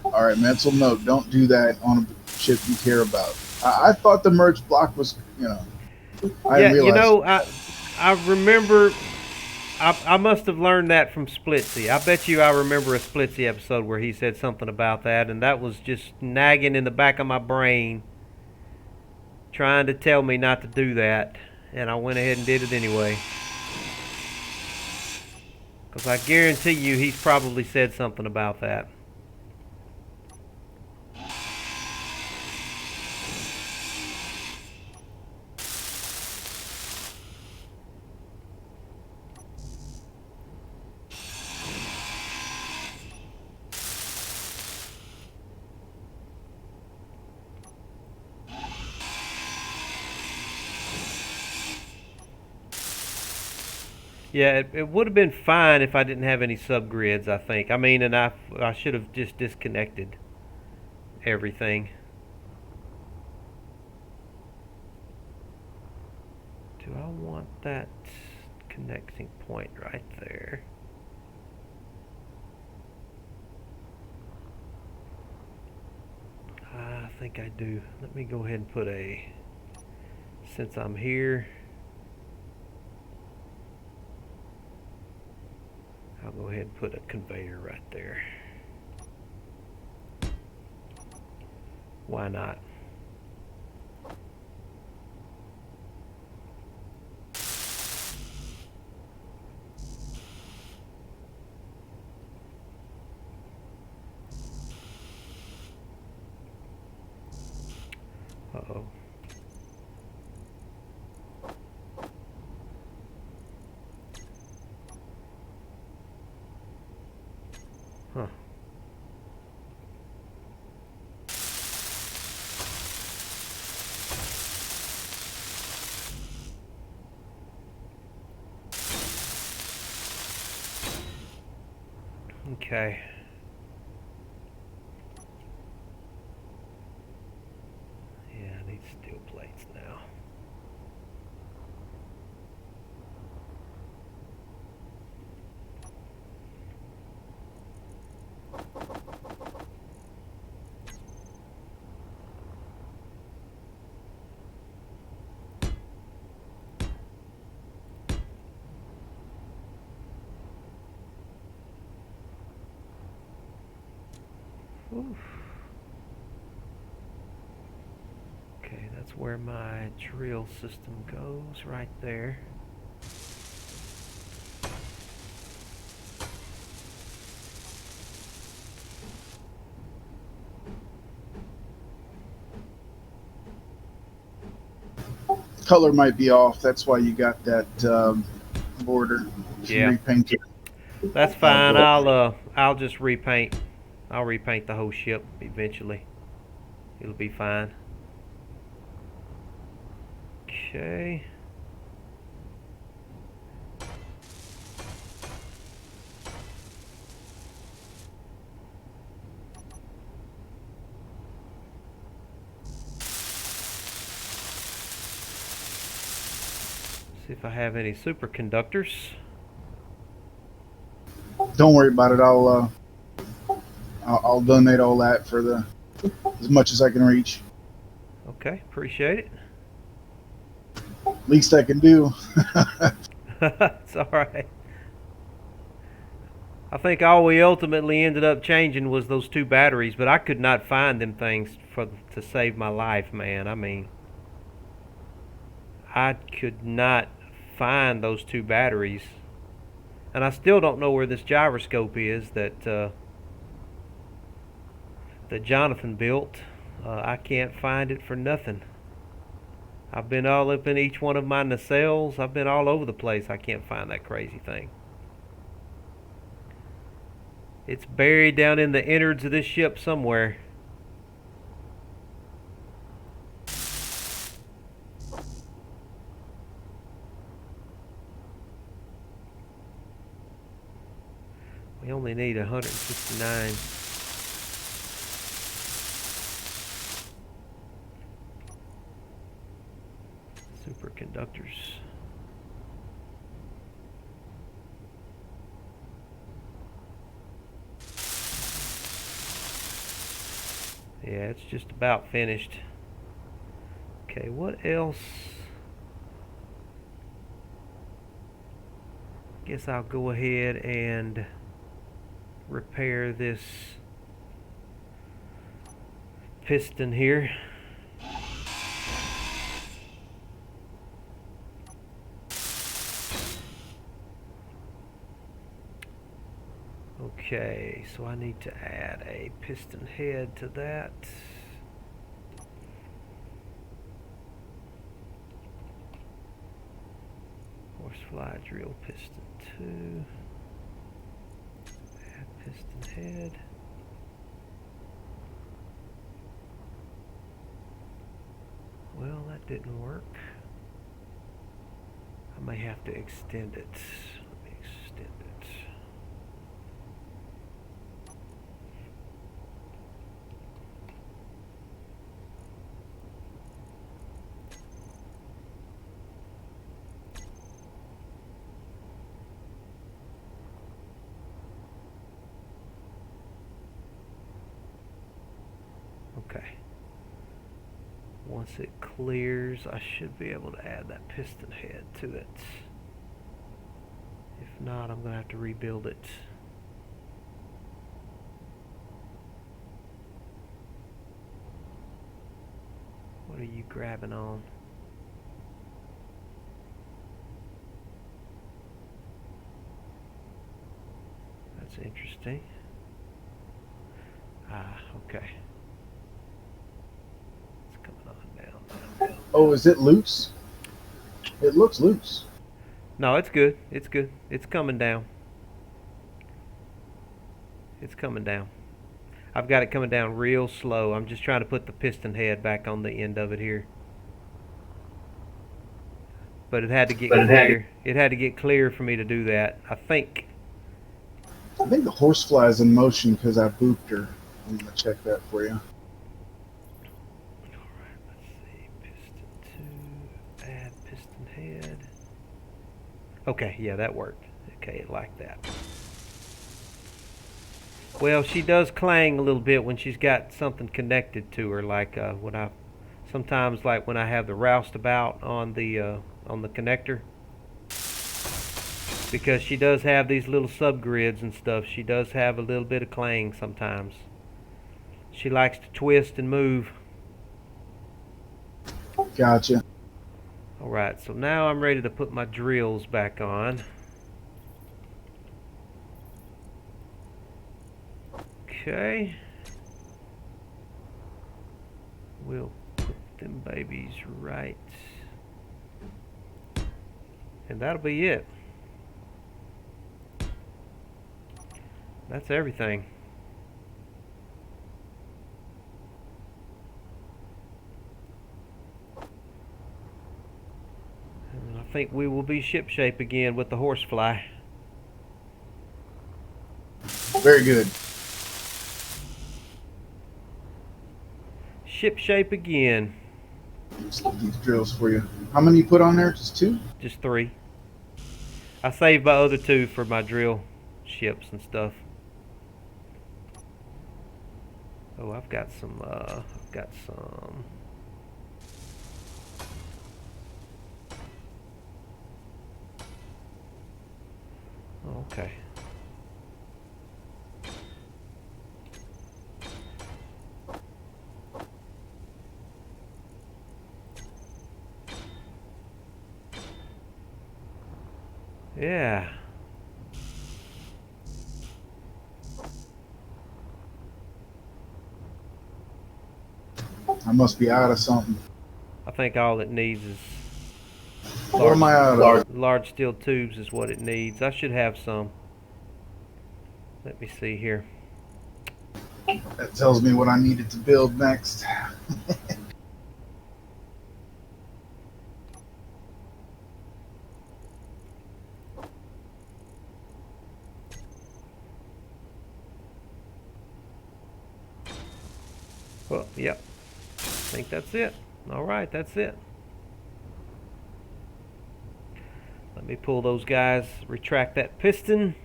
All right, mental note. Don't do that on a ship you care about. I thought the merge block was, I realized. You know, I remember... I must have learned that from Splitsy. I bet you I remember a Splitsy episode where he said something about that, and that was just nagging in the back of my brain, trying to tell me not to do that, and I went ahead and did it anyway. Because I guarantee you he's probably said something about that. Yeah, it would have been fine if I didn't have any subgrids, I think. I mean, and I should have just disconnected everything. Do I want that connecting point right there? I think I do. Let me go ahead and put since I'm here, I'll go ahead and put a conveyor right there. Why not? Uh-oh. Huh. Okay. Yeah, I need steel plates now. Oof. Okay, that's where my drill system goes, right there. Color might be off. That's why you got that border. Yeah. Repaint it. That's fine. I'll just repaint. I'll repaint the whole ship eventually. It'll be fine. Okay. See if I have any superconductors. Don't worry about it. I'll donate all that for as much as I can reach. Okay, appreciate it. Least I can do. It's all right. I think all we ultimately ended up changing was those 2 batteries, but I could not find them things to save my life, man. I mean, I could not find those 2 batteries, and I still don't know where this gyroscope is that Jonathan built. I can't find it for nothing. I've been all up in each one of my nacelles. I've been all over the place. I can't find that crazy thing. It's buried down in the innards of this ship somewhere. We only need 169. Superconductors. Yeah, it's just about finished. Okay, what else? Guess I'll go ahead and repair this piston here. Okay, so I need to add a piston head to that. Horsefly drill piston 2. Add piston head. Well, that didn't work. I may have to extend it. Let me extend it. Okay. Once it clears, I should be able to add that piston head to it. If not, I'm going to have to rebuild it. What are you grabbing on? That's interesting. Ah, okay. It's coming on down. Oh, is it loose? It looks loose. No, it's good. It's good. It's coming down. It's coming down. I've got it coming down real slow. I'm just trying to put the piston head back on the end of it here. But it had to get clear. It had to get clear for me to do that. I think the horsefly is in motion because I booped her. I'm going to check that for you. Alright, let's see. Piston 2. Add piston head. Okay, yeah, that worked. Okay, it liked that. Well, she does clang a little bit when she's got something connected to her, like sometimes like when I have the roustabout on the connector, because she does have these little subgrids and stuff. She does have a little bit of clang sometimes. She likes to twist and move. Gotcha. All right, so now I'm ready to put my drills back on. Okay, we'll put them babies right, and that'll be it. That's everything. And I think we will be shipshape again with the horsefly. Very good. Shipshape again. Just get these drills for you. How many you put on there? Just 2? Just 3. I saved my other 2 for my drill ships and stuff. Oh, I've got some. Okay. Yeah. I must be out of something. I think all it needs is What am I out of? large steel tubes is what it needs. I should have some. Let me see here. That tells me what I needed to build next. Well, yep. I think that's it. All right, that's it. Let me pull those guys, retract that piston.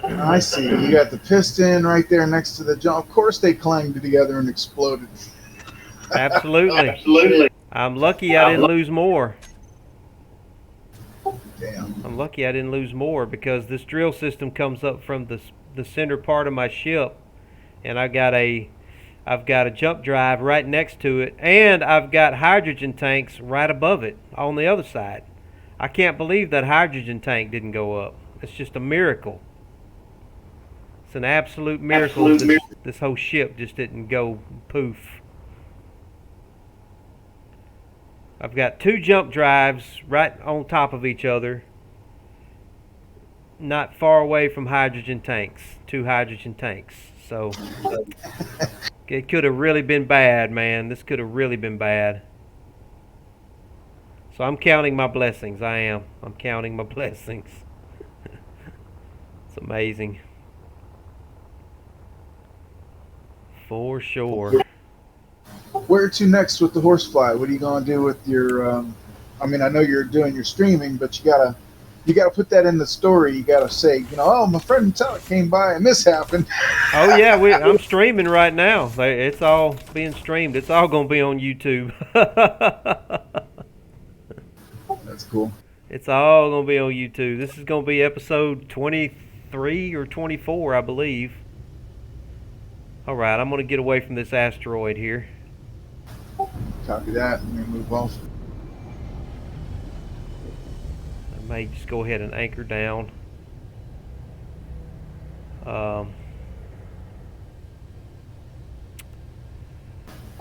I see. You got the piston right there next to the jump. Of course they clanged together and exploded. Absolutely. Absolutely. I'm lucky I didn't lose more. Damn. I'm lucky I didn't lose more because this drill system comes up from the center part of my ship, and I've got a jump drive right next to it, and I've got hydrogen tanks right above it on the other side. I can't believe that hydrogen tank didn't go up. It's just a miracle. It's an absolute miracle. This whole ship just didn't go poof. I've got 2 jump drives right on top of each other, not far away from hydrogen tanks. 2 hydrogen tanks. So it could have really been bad, man. This could have really been bad. So I'm counting my blessings. I am. I'm counting my blessings. It's amazing. For sure. Where to next with the horsefly? What are you going to do with your? I mean, I know you're doing your streaming, but you you got to put that in the story. You got to say, oh, my friend Metallic came by and this happened. Oh yeah, I'm streaming right now. It's all being streamed. It's all gonna be on YouTube. That's cool. It's all gonna be on YouTube. This is gonna be episode 23 or 24, I believe. All right, I'm gonna get away from this asteroid here. Copy that, and then move off. I may just go ahead and anchor down.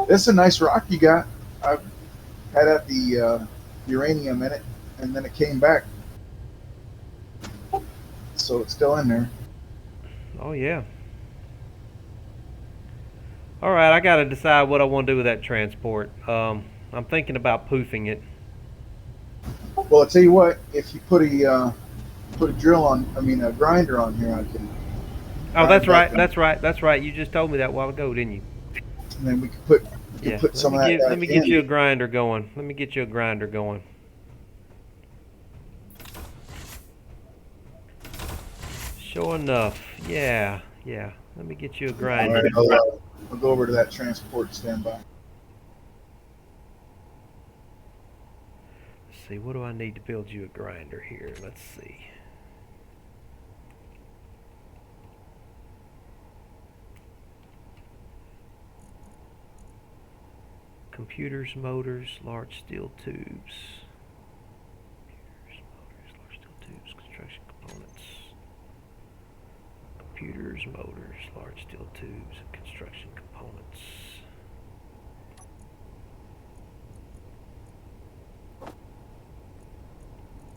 It's a nice rock you got. I've had at the uranium in it, and then it came back. So it's still in there. Oh yeah. All right, I gotta decide what I want to do with that transport. I'm thinking about poofing it. Well, I'll tell you what. If you put a drill on, a grinder on here, I can. Oh, that's right. That's right. That's right. You just told me that a while ago, didn't you? And then we can put. Yeah. Put some of that. Let me get you a grinder going. Let me get you a grinder going. Sure enough. Yeah. Yeah. Let me get you a grinder. All right, I'll go over to that transport standby. Let's see. What do I need to build you a grinder here? Let's see. Computers, motors, large steel tubes. Computers, motors, large steel tubes, construction components. Computers, motors, large steel tubes, and construction components.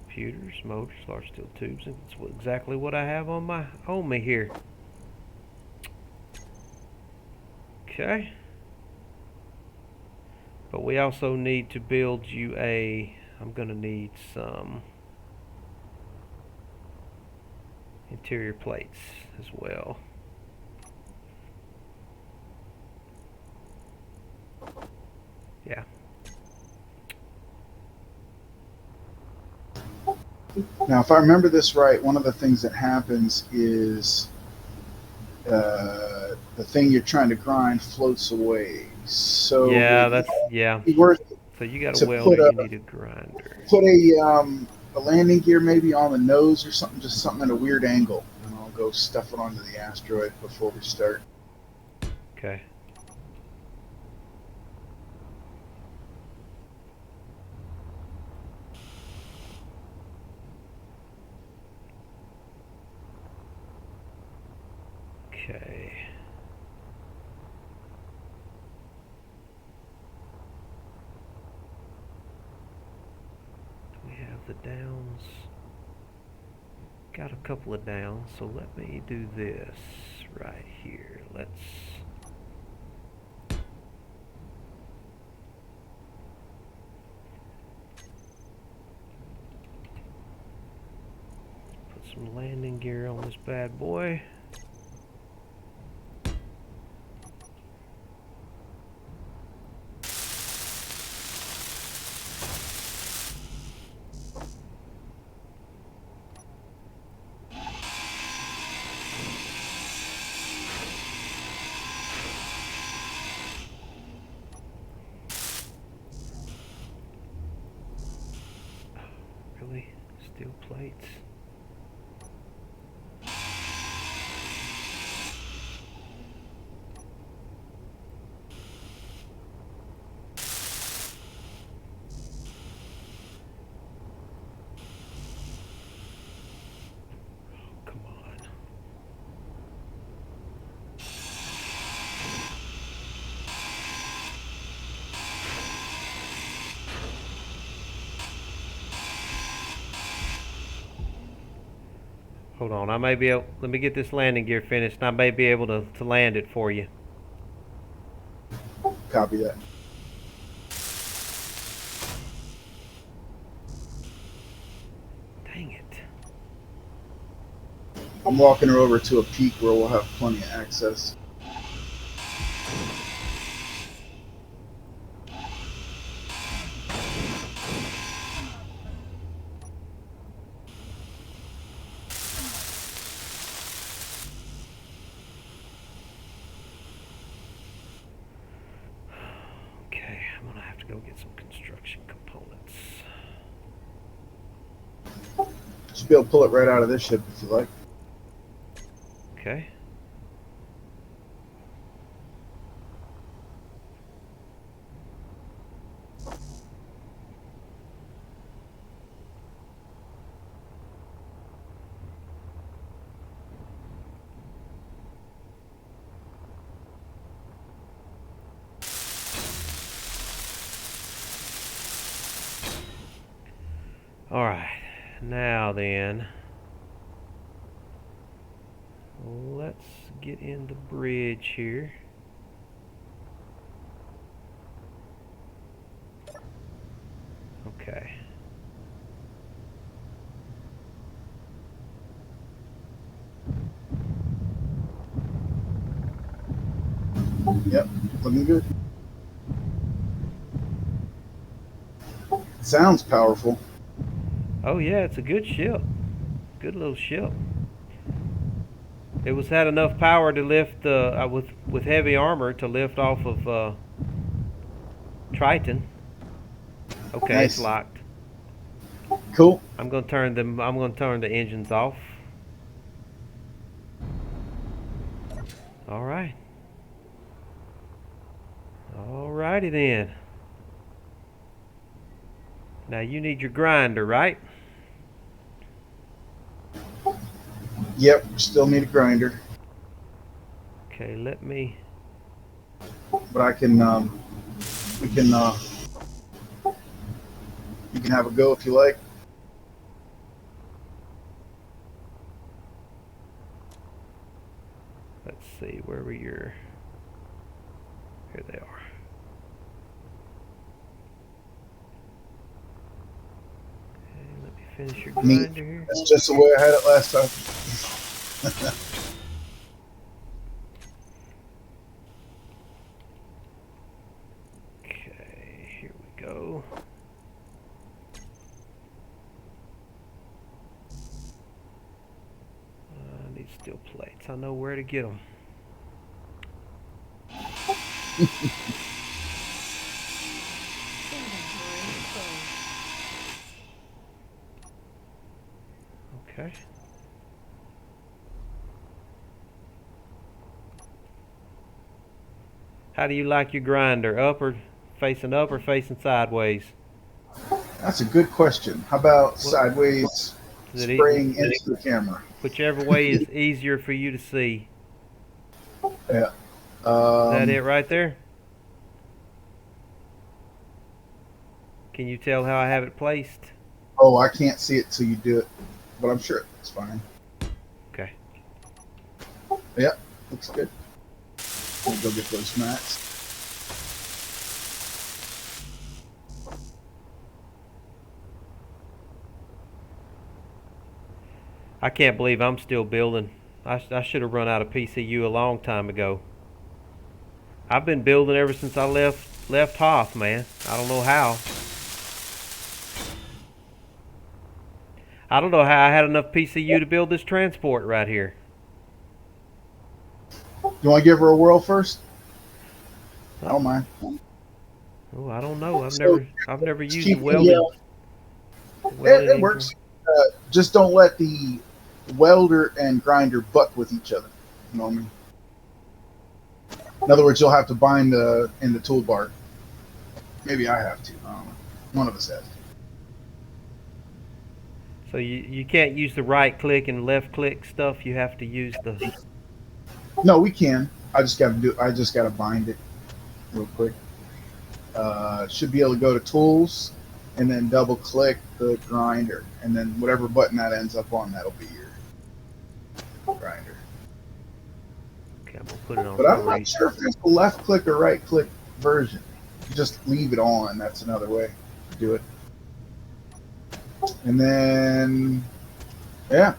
Computers, motors, large steel tubes, and that's exactly what I have on me here. Okay. But we also need to build you I'm going to need some interior plates as well. Yeah. Now, if I remember this right, one of the things that happens is the thing you're trying to grind floats away. So yeah, so you got a welder, you need a grinder. Put a landing gear maybe on the nose or something, just something at a weird angle, and I'll go stuff it onto the asteroid before we start. Okay. Okay. We have the downs. Got a couple of downs, so let me do this right here. Let's put some landing gear on this bad boy. Really? Steel plates? Come on. Hold on, I may be able, let me get this landing gear finished and I may be able to land it for you. Copy that. Dang it. I'm walking her over to a peak where we'll have plenty of access. go get some construction components. Should be able to pull it right out of this ship if you like. Okay. All right, now then, let's get in the bridge here. Okay. Yep, looking good. Sounds powerful. Oh yeah, it's a good ship. Good little ship. It was had enough power to lift with heavy armor to lift off of Triton. Okay, Nice. it's locked. Cool. I'm gonna turn the engines off. All right. Alrighty then. Now you need your grinder, right? Yep, still need a grinder, Okay, let me. but I can. We can. You can have a go if you like. Let's see, where were your? Here they are. Okay, let me finish your Neat. grinder here. That's just the way I had it last time. Okay, here we go. I need steel plates. I know where to get them. Inventory full. Okay. How do you like your grinder? Up or facing sideways? That's a good question. How about What- sideways, Is it spraying into the camera? whichever way is easier for you to see. Yeah. Is that it right there? Can you tell how I have it placed? Oh, I can't see it till you do it, but I'm sure it's fine. Okay. Yep, looks good. We'll go get those mats. I can't believe I'm still building. I should have run out of PCU a long time ago. I've been building ever since I left Hoth, man. I don't know how. I don't know how I had enough PCU to build this transport right here. You want to give her a whirl first? I don't mind. Oh, I don't know. I've So, never used keep the the, welding. It works. Just don't let the welder and grinder butt with each other. You know what I mean? In other words, you'll have to bind in the toolbar. Maybe I have to. I don't know. One of us has to. So you can't use the right click and left click stuff. You have to use the. No, we can. I just got to bind it real quick. Should be able to go to tools and then double click the grinder, and then whatever button that ends up on, that'll be your grinder. Okay, I'm gonna put it on. But I'm 3. not sure if there's a left click or right click version. You just leave it on. That's another way to do it. And then, yeah,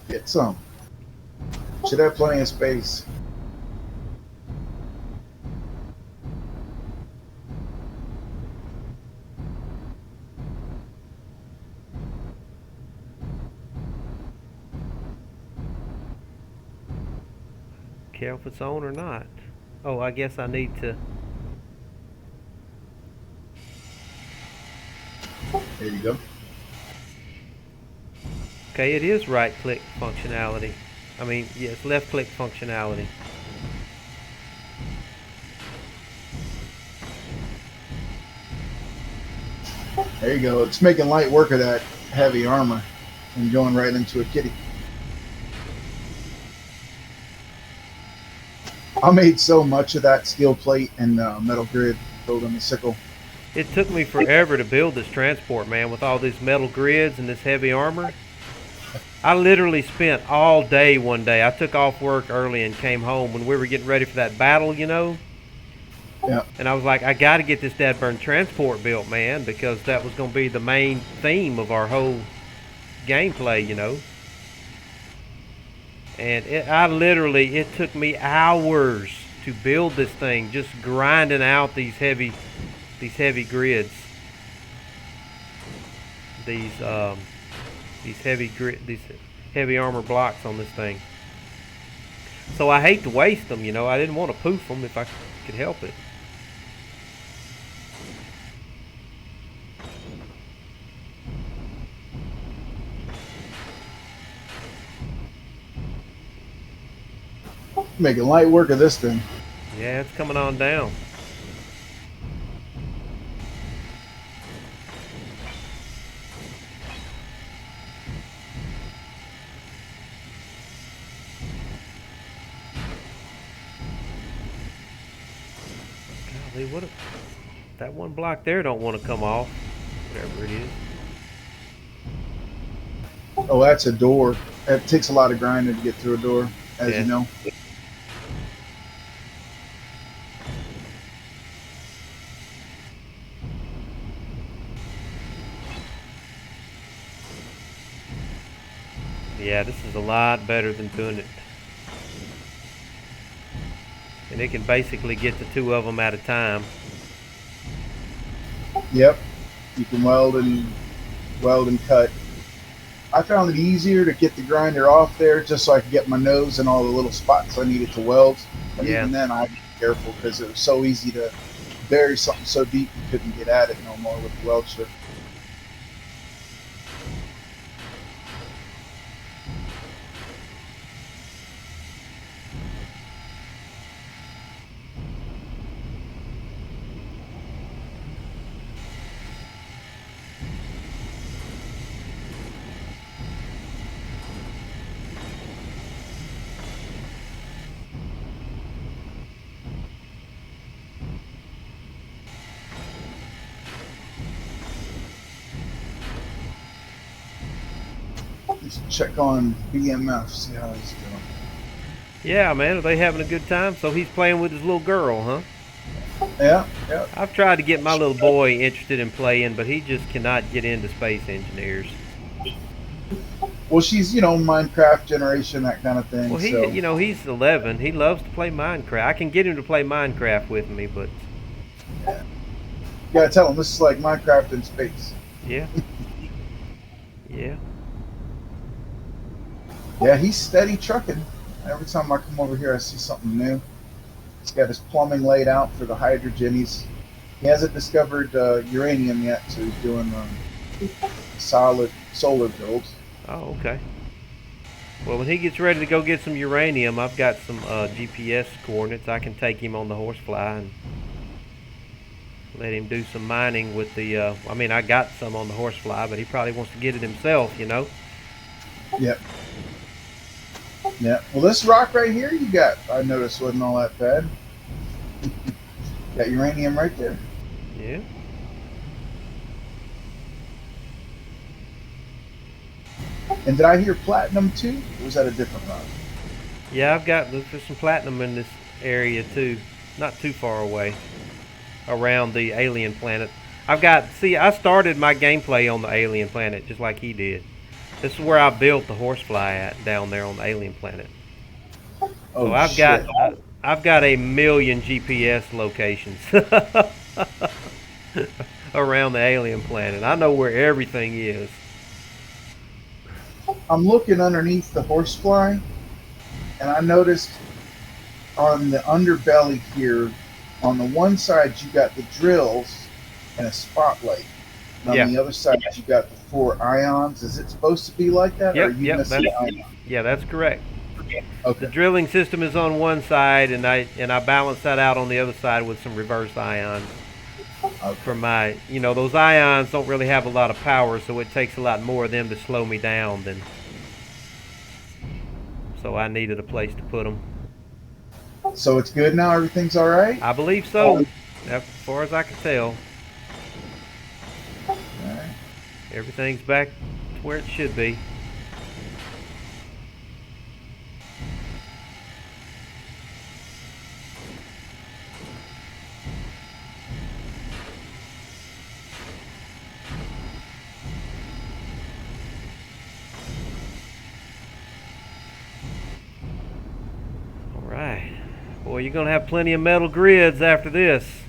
get some. Should have plenty of space. Care if it's on or not. Oh, I guess I need to. There you go. Okay, it is right click functionality. I mean, yes, left click functionality. There you go. It's making light work of that heavy armor and going right into a kitty. I made so much of that steel plate and metal grid building the sickle. It took me forever to build this transport, man, with all these metal grids and this heavy armor. I literally spent all day one day. I took off work early and came home when we were getting ready for that battle, you know. Yeah. And I was like, I got to get this dadburn transport built, man, because that was going to be the main theme of our whole gameplay, you know. And it took me hours to build this thing, just grinding out these heavy grids, these heavy armor blocks on this thing. So I hate to waste them, you know. I didn't want to poof them if I could help it. Making light work of this thing. Yeah, it's coming on down. Golly, that one block there don't want to come off, whatever it is. Oh, that's a door. It takes a lot of grinding to get through a door, as Yeah. you know. Yeah, this is a lot better than doing it. And it can basically get to two of them at a time. Yep. You can weld and cut. I found it easier to get the grinder off there just so I could get my nose in all the little spots I needed to weld. But Yeah. even then, I had to be careful because it was so easy to bury something so deep you couldn't get at it no more with the weld strip. Let's check on BMF, see how he's doing. Yeah, man, are they having a good time? So he's playing with his little girl, huh? Yeah, yeah. I've tried to get my little boy interested in playing, but he just cannot get into Space Engineers. Well, she's, Minecraft generation, that kind of thing. Well, so. He's 11. He loves to play Minecraft. I can get him to play Minecraft with me, but You gotta tell him this is like Minecraft in space. yeah. Yeah. Yeah, he's steady trucking. Every time I come over here, I see something new. He's got his plumbing laid out for the hydrogen. He hasn't discovered uranium yet, so he's doing solid solar builds. Oh, okay. Well, when he gets ready to go get some uranium, I've got some GPS coordinates. I can take him on the Horsefly and let him do some mining with the. I got some on the Horsefly, but he probably wants to get it himself, you know. Yep. Yeah. Well, this rock right here, I noticed wasn't all that bad. Got uranium right there. Yeah. And did I hear platinum too? Or was that a different rock? Yeah, there's some platinum in this area too, not too far away, around the alien planet. I started my gameplay on the alien planet just like he did. This is where I built the Horsefly at, down there on the alien planet. Oh, So I've shit. got a million GPS locations around the alien planet. I know where everything is. I'm looking underneath the Horsefly, and I noticed on the underbelly here, on the one side you got the drills and a spotlight, On Yeah. the other side, you got the 4 ions. Is it supposed to be like that, or are Yep, you yep, missing that's ion? yeah, that's correct. The Okay. drilling system is on one side, and I balance that out on the other side with some reverse ions. For Okay. my, those ions don't really have a lot of power, so it takes a lot more of them to slow me down than. So I needed a place to put them. So it's good now. Everything's all right. I believe so, as far as I can tell. All right. Everything's back to where it should be. All right. Boy, you're going to have plenty of metal grids after this.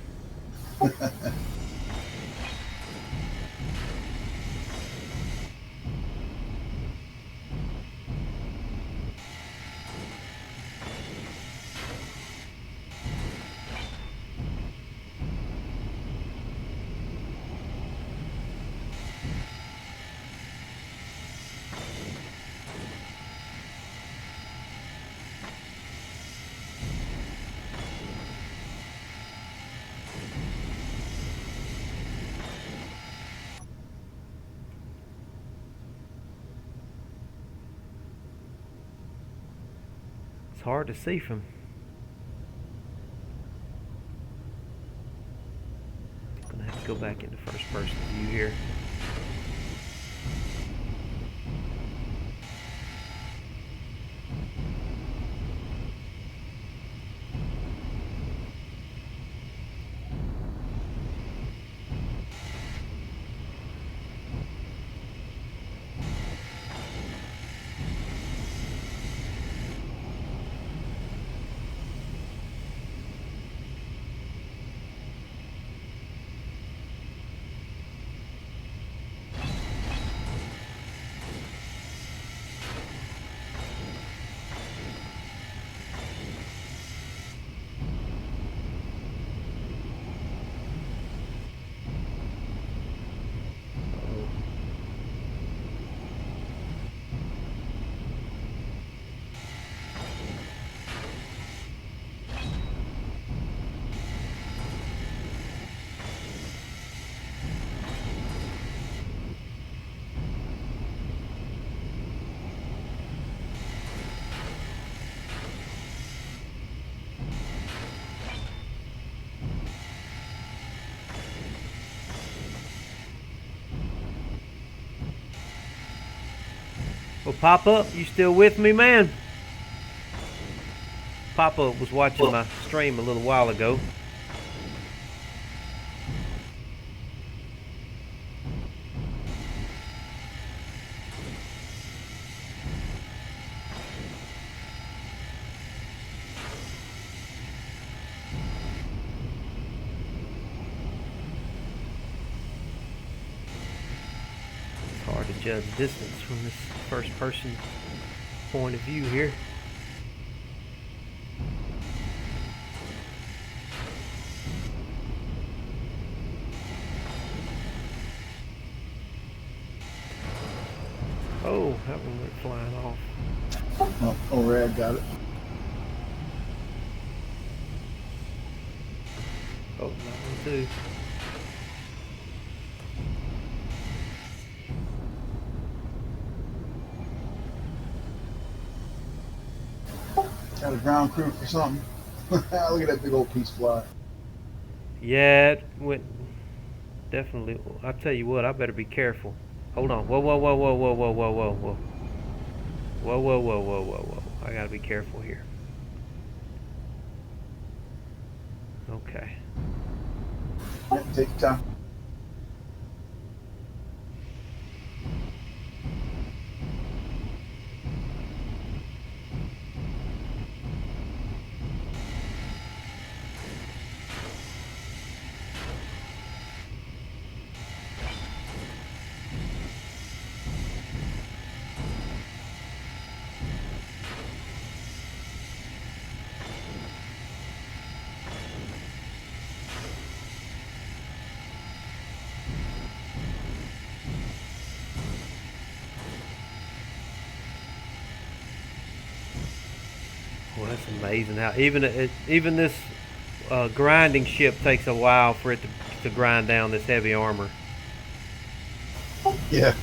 It's hard to see from. I'm going to have to go back into first person view here. Well, Pop-Up, you still with me, man? Pop-Up was watching my stream a little while ago. It's hard to judge distance from this first-person point of view here. Oh, that one went flying off. Oh, all right, got it. Oh, that one too. Got a ground crew for something. Look at that big old piece fly. Yeah, it went definitely. I'll tell you what, I better be careful. Hold on. Whoa, whoa, whoa, whoa, whoa, whoa, whoa, whoa, whoa. Whoa, whoa, whoa, whoa, whoa, whoa. I gotta be careful here. Okay. Yeah, take your time. Well, that's amazing how even this grinding ship takes a while for it to grind down this heavy armor. Yeah.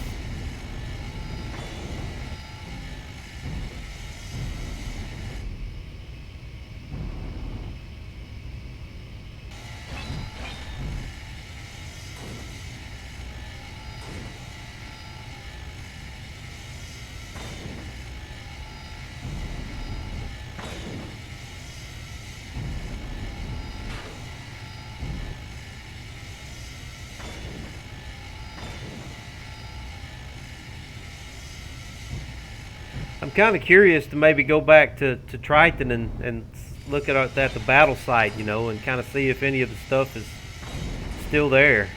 I'm kind of curious to maybe go back to Triton and look at the battle site, you know, and kind of see if any of the stuff is still there.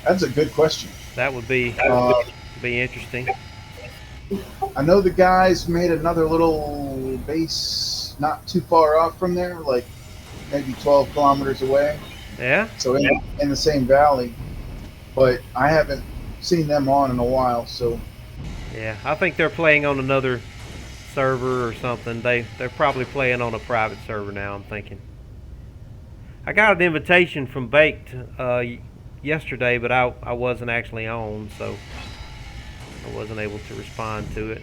That's a good question. That would be interesting. I know the guys made another little base not too far off from there, like maybe 12 kilometers away. Yeah. So in the same valley, but I haven't seen them on in a while. So Yeah, I think they're playing on another server or something. They're probably playing on a private server now, I'm thinking. I got an invitation from Baked yesterday, but I wasn't actually on, so I wasn't able to respond to it.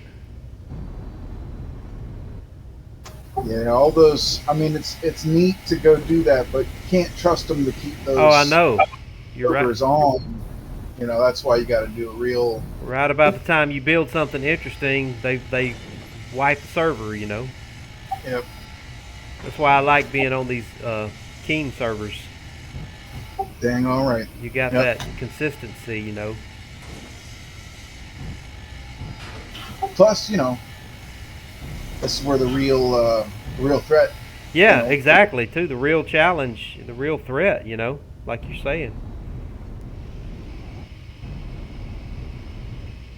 yeah, all those. I mean, it's neat to go do that, but you can't trust them to keep those. Oh, I know. You're right. servers on. You know, that's why you got to do a real. Right about the time you build something interesting, they wipe the server, you know. Yep. That's why I like being on these Keen servers. Dang, all right. You got Yep. that consistency, you know. Plus, you know, this is where the real threat. Yeah, You know. exactly. Too the real challenge, the real threat, you know, like you're saying.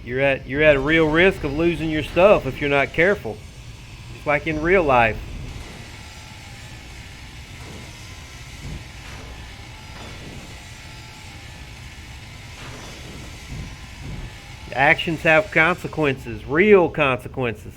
You're at a real risk of losing your stuff if you're not careful. Just like in real life. Actions have consequences, real consequences.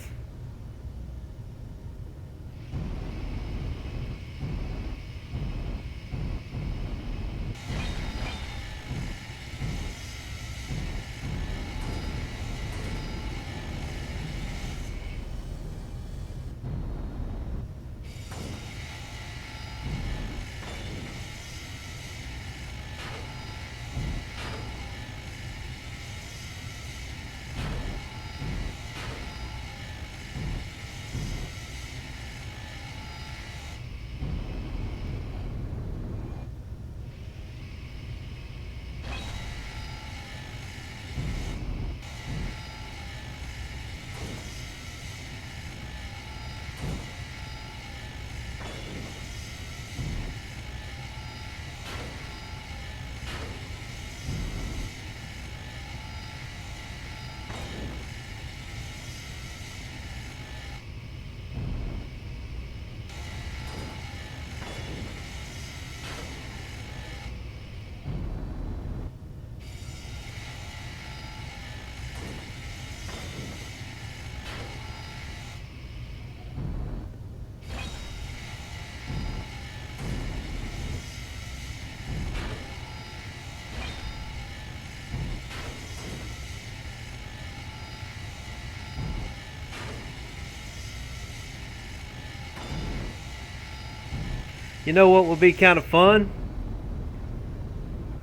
You know what would be kind of fun?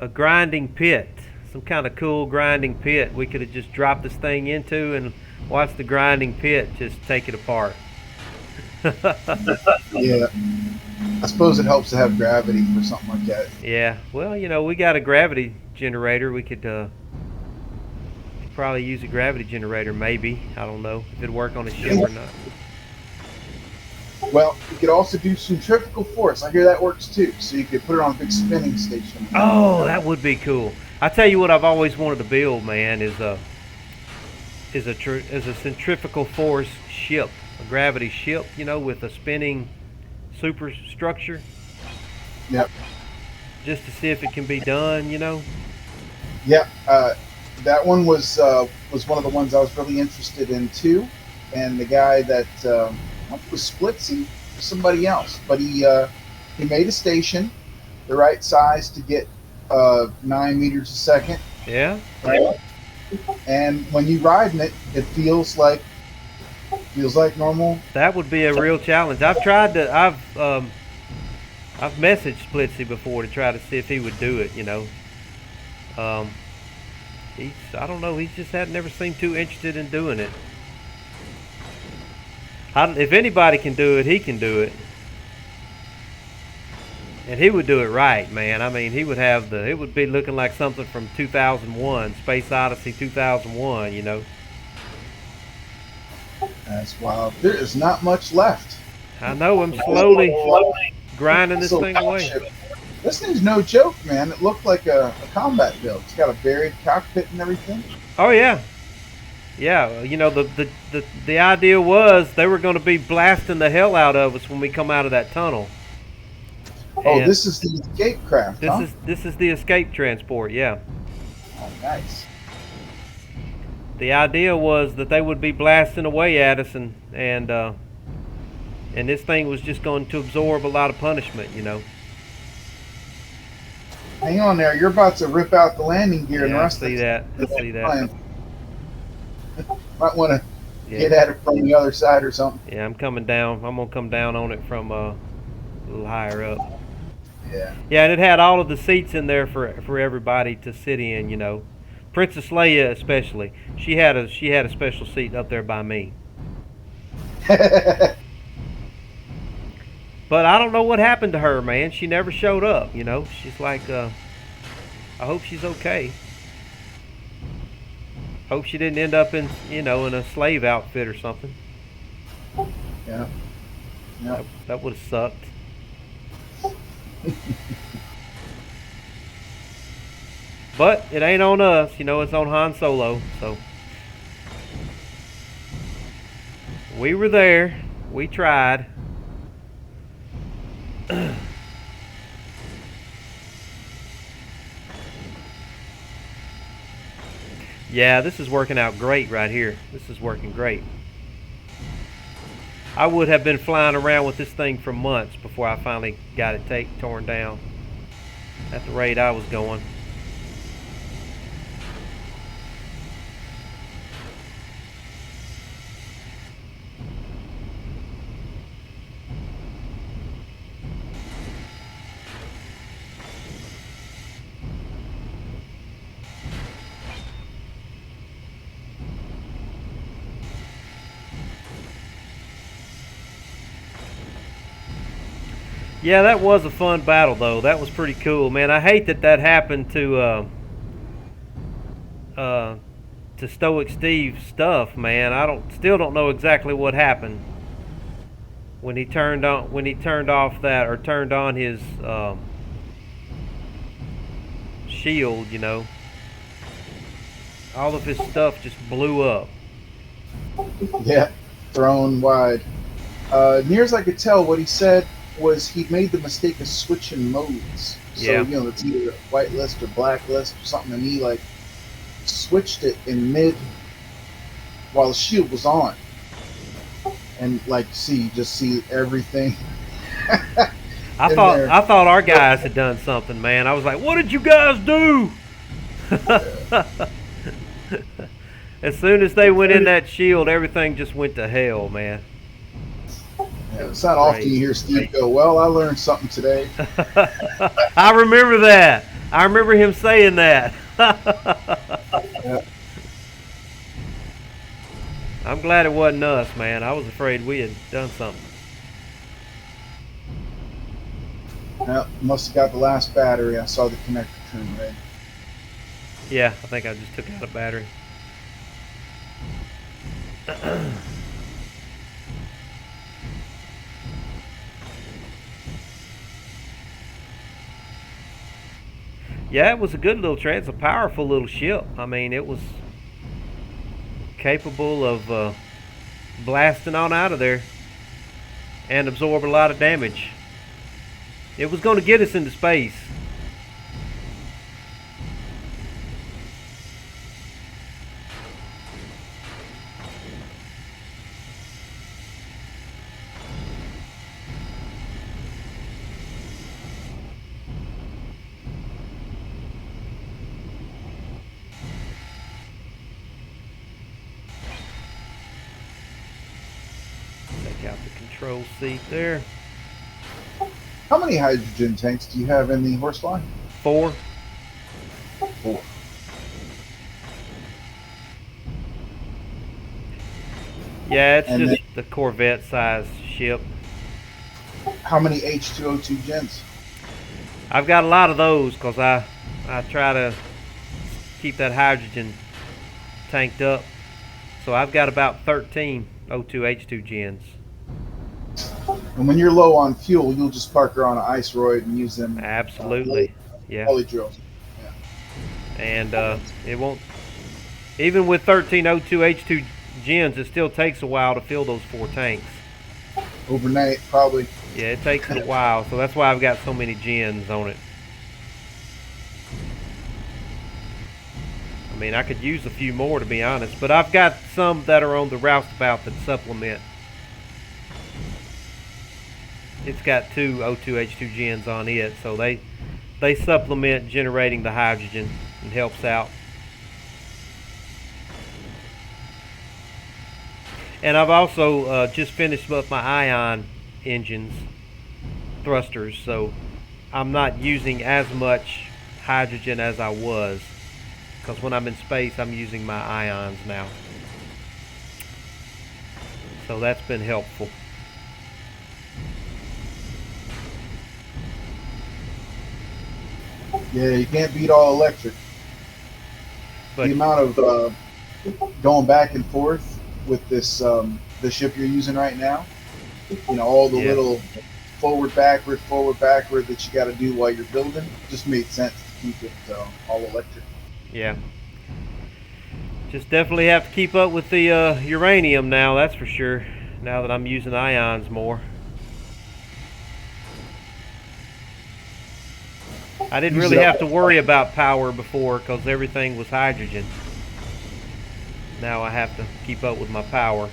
A grinding pit. Some kind of cool grinding pit we could have just dropped this thing into and watched the grinding pit just take it apart. Yeah. I suppose it helps to have gravity for something like that. Yeah, well, you know, we got a gravity generator. We could probably use a gravity generator, maybe. I don't know if it'd work on a ship or not. Well, you could also do centrifugal force. I hear that works too. So you could put it on a big spinning station. Oh, that would be cool. I tell you what, I've always wanted to build, man, is a centrifugal force ship, a gravity ship, you know, with a spinning superstructure. Yep. Just to see if it can be done, you know. Yep. That one was one of the ones I was really interested in too. and the guy that I think it was Splitsy or somebody else, but he made a station the right size to get 9 meters a second, Yeah. right? And when you riding it, it feels like normal. That would be a real challenge. I've tried to. I've messaged Splitsy before to try to see if he would do it. You know. I don't know. He's just had never seemed too interested in doing it. If anybody can do it, he can do it. And he would do it right, man. I mean, he would have it would be looking like something from 2001, Space Odyssey 2001, you know. That's wild. There is not much left. I know, I'm slowly grinding this thing away. This thing's no joke, man. It looked like a combat build. It's got a buried cockpit and everything. Oh, yeah. Yeah, you know, the idea was they were going to be blasting the hell out of us when we come out of that tunnel. Oh, And this is the escape craft, huh? This is the escape transport, yeah. Oh, nice. The idea was that they would be blasting away at us, and this thing was just going to absorb a lot of punishment, you know. Hang on there. You're about to rip out the landing gear and Yeah, I rust see it. that. I see that. Might want to Yeah. get at it from the other side or something. Yeah, I'm coming down. I'm gonna come down on it from a little higher up. Yeah. Yeah, and it had all of the seats in there for everybody to sit in, you know. Princess Leia especially. She had a special seat up there by me. But I don't know what happened to her, man. She never showed up, you know. She's like, I hope she's okay. Hope she didn't end up in a slave outfit or something. Yeah. Yeah. That would have sucked. But it ain't on us, you know. It's on Han Solo. So we were there. We tried. Yeah, this is working out great right here. This is working great. I would have been flying around with this thing for months before I finally got it torn down at the rate I was going. Yeah, that was a fun battle, though. That was pretty cool, man. I hate that happened to Stoic Steve's stuff, man. Still don't know exactly what happened when he turned on his shield. You know, all of his stuff just blew up. Yeah. Thrown wide. Near as I could tell, what he said was he made the mistake of switching modes. So, Yeah. you know, it's either whitelist or blacklist or something, and he, like, switched it in mid while the shield was on. And, like, just see everything. I thought our guys had done something, man. I was like, what did you guys do? As soon as they went in that shield, everything just went to hell, man. Yeah, it's not often you hear Steve go, well, I learned something today. I remember that. I remember him saying that. Yeah. I'm glad it wasn't us, man. I was afraid we had done something. Yeah, must have got the last battery. I saw the connector turn red. Yeah, I think I just took out a battery. Yeah, it was a good little train. It's a powerful little ship. I mean, it was capable of blasting on out of there and absorb a lot of damage. It was going to get us into space. Got the control seat there. How many hydrogen tanks do you have in the Horsefly? 4. 4. Yeah, it's And just the Corvette size ship. how many H2O2 gens? I've got a lot of those because I try to keep that hydrogen tanked up. So I've got about 13 O2H2 gens. And when you're low on fuel, you'll just park her on an iceroid and use them. Absolutely. Yeah. Poly drills. And it won't, even with 13 O2H2 gens, it still takes a while to fill those 4 tanks. Overnight, probably. Yeah, it takes a while, so that's why I've got so many gens on it. I mean, I could use a few more, to be honest, but I've got some that are on the roustabout that supplement. It's got 2 O2H2 gens on it, so they supplement generating the hydrogen and helps out. And I've also just finished up my ion engines, thrusters, so I'm not using as much hydrogen as I was, because when I'm in space I'm using my ions now. So that's been helpful. Yeah, you can't beat all electric. But The amount of going back and forth with this the ship you're using right now, you know, all the Yeah. little forward backward that you got to do while you're building, just made sense to keep it all electric. yeah, just definitely have to keep up with the uranium now, that's for sure, now that I'm using ions more. I didn't really have to worry about power before because everything was hydrogen. Now I have to keep up with my power.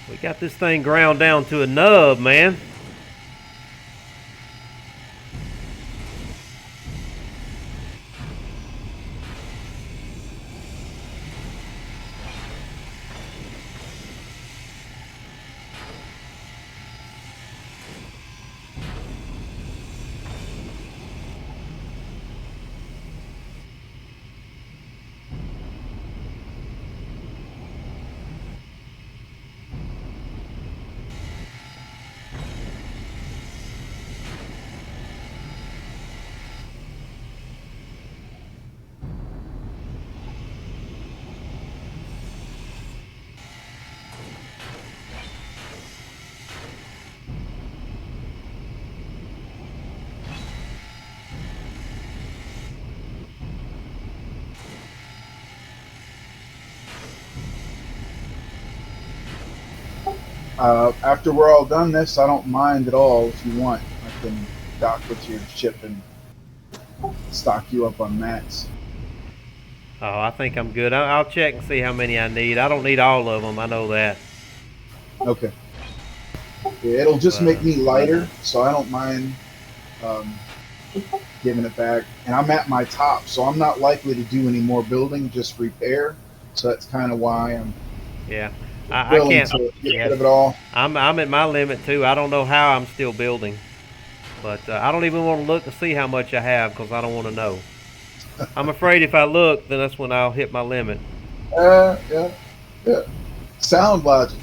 We got this thing ground down to a nub, man. After we're all done this, I don't mind at all if you want. I can dock with your ship and stock you up on mats. Oh, I think I'm good. I'll check and see how many I need. I don't need all of them, I know that. Okay. Yeah, it'll just make me lighter, so I don't mind giving it back. And I'm at my top, so I'm not likely to do any more building, just repair. So that's kind of why I'm Yeah. I willing can't. to get Yeah. rid of it all. I'm at my limit too. I don't know how I'm still building, but I don't even want to look to see how much I have because I don't want to know. I'm afraid if I look, then that's when I'll hit my limit. Yeah. Sound logic.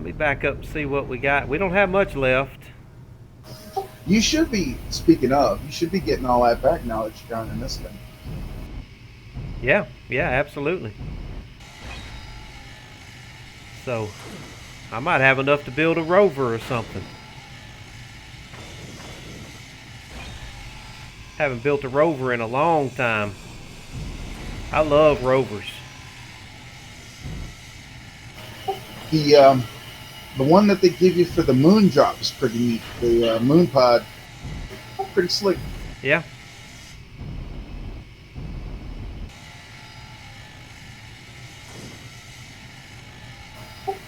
Let me back up and see what we got. We don't have much left. You should be, speaking of, you should be getting all that back now that you're down in this thing. Yeah, absolutely. So, I might have enough to build a rover or something. Haven't built a rover in a long time. I love rovers. The one that they give you for the moon drop is pretty neat. The moon pod, pretty slick. Yeah.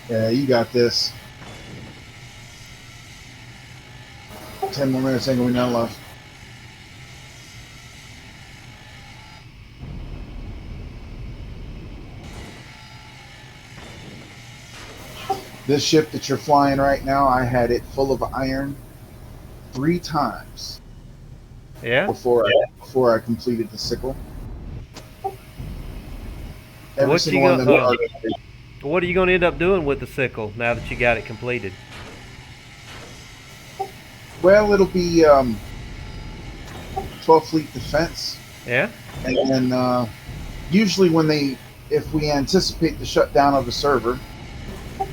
Yeah, you got this. 10 more minutes ain't gonna be none left. This ship that you're flying right now, I had it full of iron 3 times. Yeah. Before I completed the sickle. What are you going to end up doing with the sickle now that you got it completed? Well, it'll be 12 fleet defense. Yeah. And then usually if we anticipate the shutdown of a server,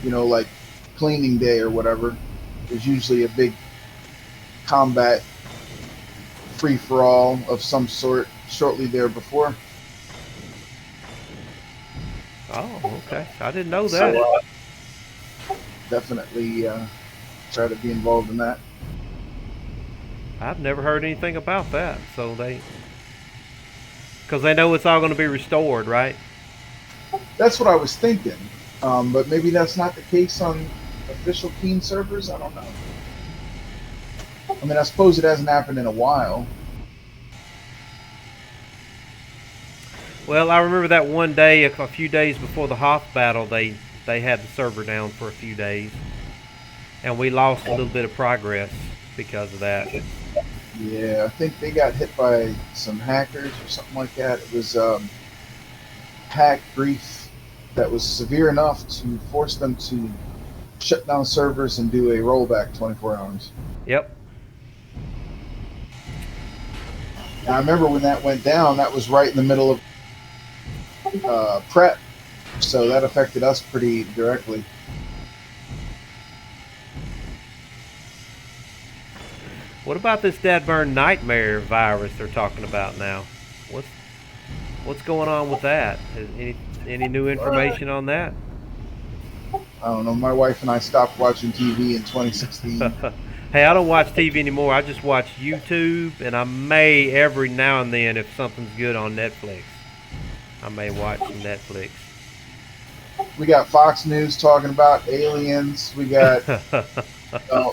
like cleaning day or whatever, there's usually a big combat free-for-all of some sort shortly there before. Oh, okay. I didn't know that. So, definitely try to be involved in that. I've never heard anything about that. So because they know it's all going to be restored, right? That's what I was thinking. But maybe that's not the case on official Keen servers. I don't know. I mean, I suppose it hasn't happened in a while. Well, I remember that one day, a few days before the Hoth battle, they had the server down for a few days. And we lost a little bit of progress because of that. Yeah, I think they got hit by some hackers or something like that. It was hack grief that was severe enough to force them to shut down servers and do a rollback 24 hours. Yep. And I remember when that went down, that was right in the middle of prep, so that affected us pretty directly. What about this Dadburn nightmare virus they're talking about now? What's going on with that? Any new information on that? I don't know. My wife and I stopped watching TV in 2016. Hey, I don't watch TV anymore. I just watch YouTube, and I may every now and then, if something's good on Netflix, I may watch some Netflix. We got Fox News talking about aliens. We got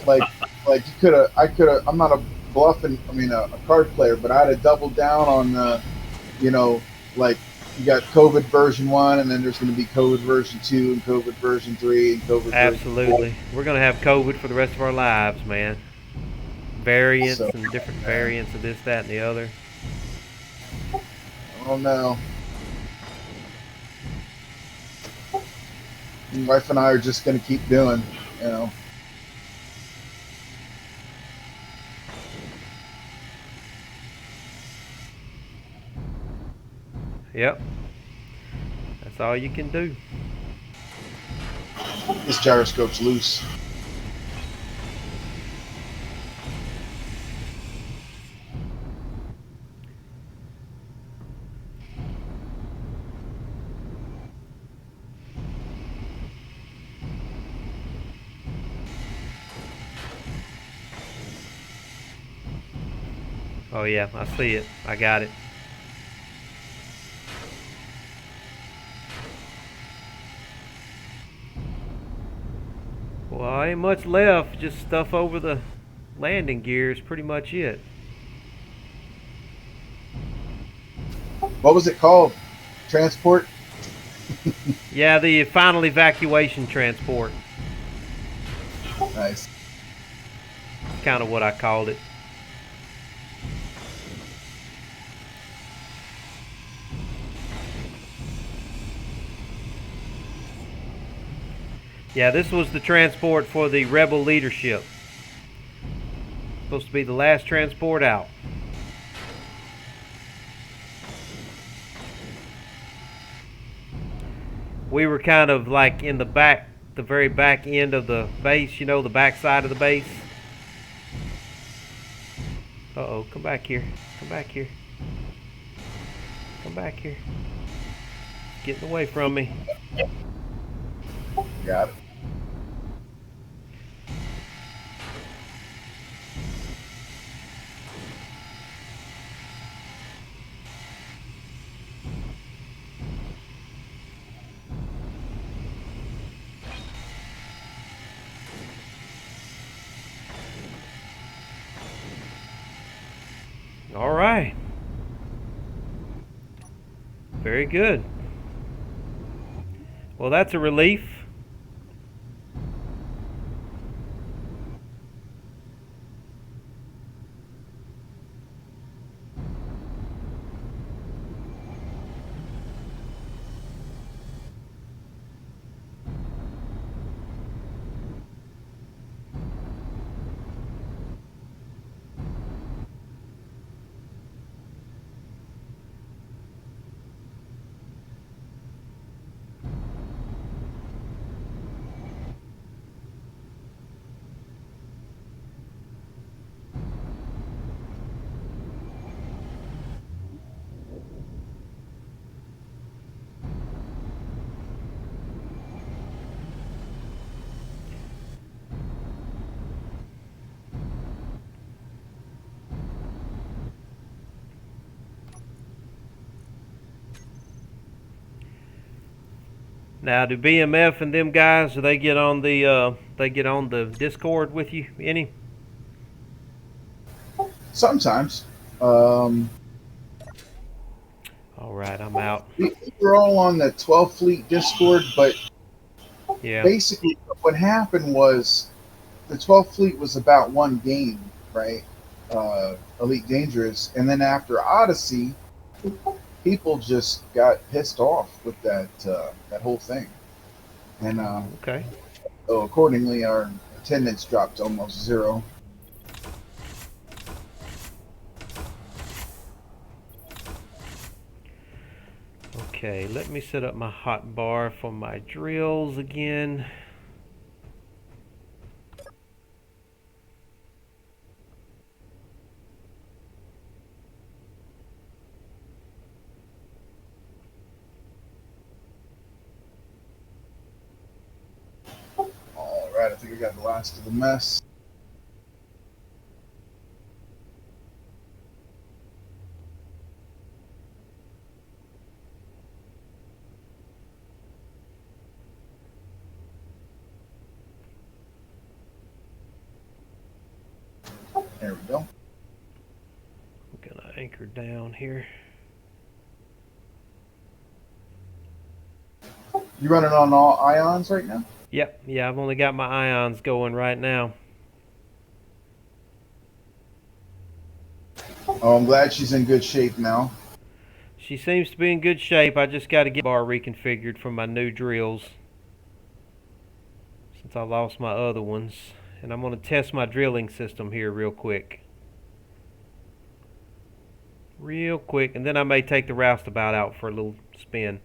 like you could have. I'm not a card player, but I'd have doubled down on like you got COVID version 1, and then there's going to be COVID version 2, and COVID version 3, and COVID. Absolutely, we're going to have COVID for the rest of our lives, man. Variants and different variants of this, that, and the other. Oh no. My wife and I are just going to keep doing, Yep. That's all you can do. This gyroscope's loose. Oh yeah, I see it. I got it. Well, ain't much left. Just stuff over the landing gear is pretty much it. What was it called? Transport? Yeah, the final evacuation transport. Nice. Kind of what I called it. Yeah, this was the transport for the rebel leadership. Supposed to be the last transport out. We were kind of like in the back, the very back end of the base, you know, the back side of the base. Uh-oh, come back here. Come back here. Come back here. Getting away from me. Got it. All right. Very good. Well, that's a relief. Now, do BMF and them guys, do they get on the Discord with you any? Sometimes. All right, I'm out. We're all on the 12 Fleet Discord, but Yeah. basically what happened was the 12th Fleet was about one game, right? Elite Dangerous. And then after Odyssey, people just got pissed off with that whole thing. And Okay. so accordingly, our attendance dropped to almost zero. Okay, let me set up my hot bar for my drills again. All right, I think I got the last of the mess. There we go. I'm gonna anchor down here. You running on all ions right now? Yep, yeah, I've only got my ions going right now. Oh, I'm glad she's in good shape now. She seems to be in good shape. I just got to get bar reconfigured for my new drills, since I lost my other ones. And I'm going to test my drilling system here real quick. And then I may take the roustabout out for a little spin.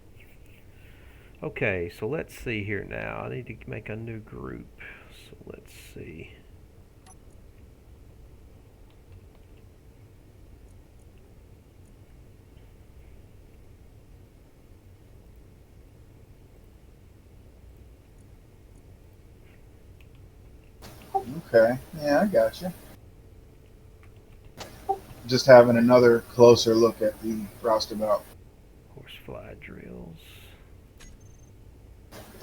Okay, so let's see here now. I need to make a new group. So let's see. Okay, yeah, I got you. Just having another closer look at the roustabout. Horsefly drills.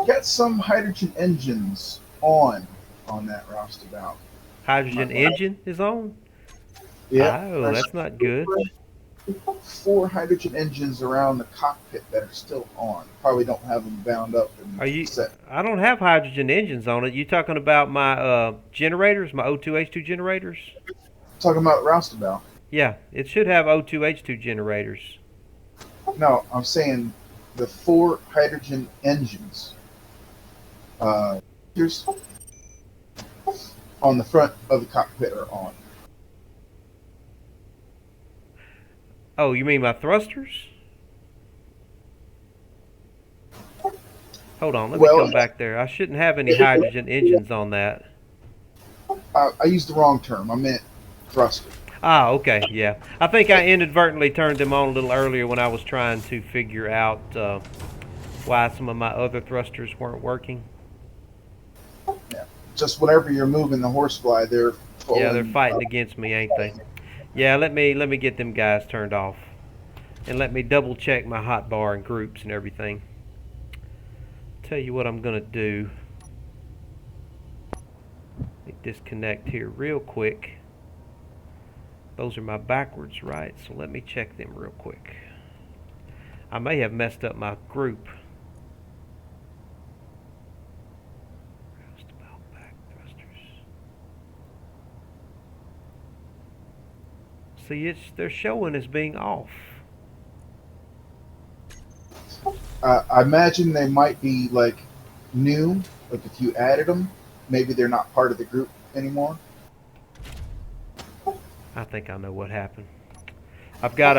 Get some hydrogen engines on that roustabout. Hydrogen engine is on? Yeah, Oh, that's not good. 4 hydrogen engines around the cockpit that are still on. Probably don't have them bound up and Are you? set. I don't have hydrogen engines on it. You talking about my generators, my O2H2 generators? Talking about roustabout. Yeah, it should have O2H2 generators. No, I'm saying the 4 hydrogen engines. Here's on the front of the cockpit are on. Oh, you mean my thrusters? Hold on, let me Well, come back there. I shouldn't have any hydrogen engines on that. I used the wrong term. I meant thruster. Ah, okay, yeah. I think I inadvertently turned them on a little earlier when I was trying to figure out why some of my other thrusters weren't working. Yeah. Just whenever you're moving the horsefly, they're Yeah, they're pulling. fighting against me, ain't they? Yeah, let me get them guys turned off. And let me double check my hotbar and groups and everything. Tell you what I'm gonna do. Let me disconnect here real quick. Those are my backwards, right? So let me check them real quick. I may have messed up my group. Roustabout back thrusters. See, they're showing as being off. I imagine they might be like new. Like if you added them, maybe they're not part of the group anymore. I think I know what happened. I've got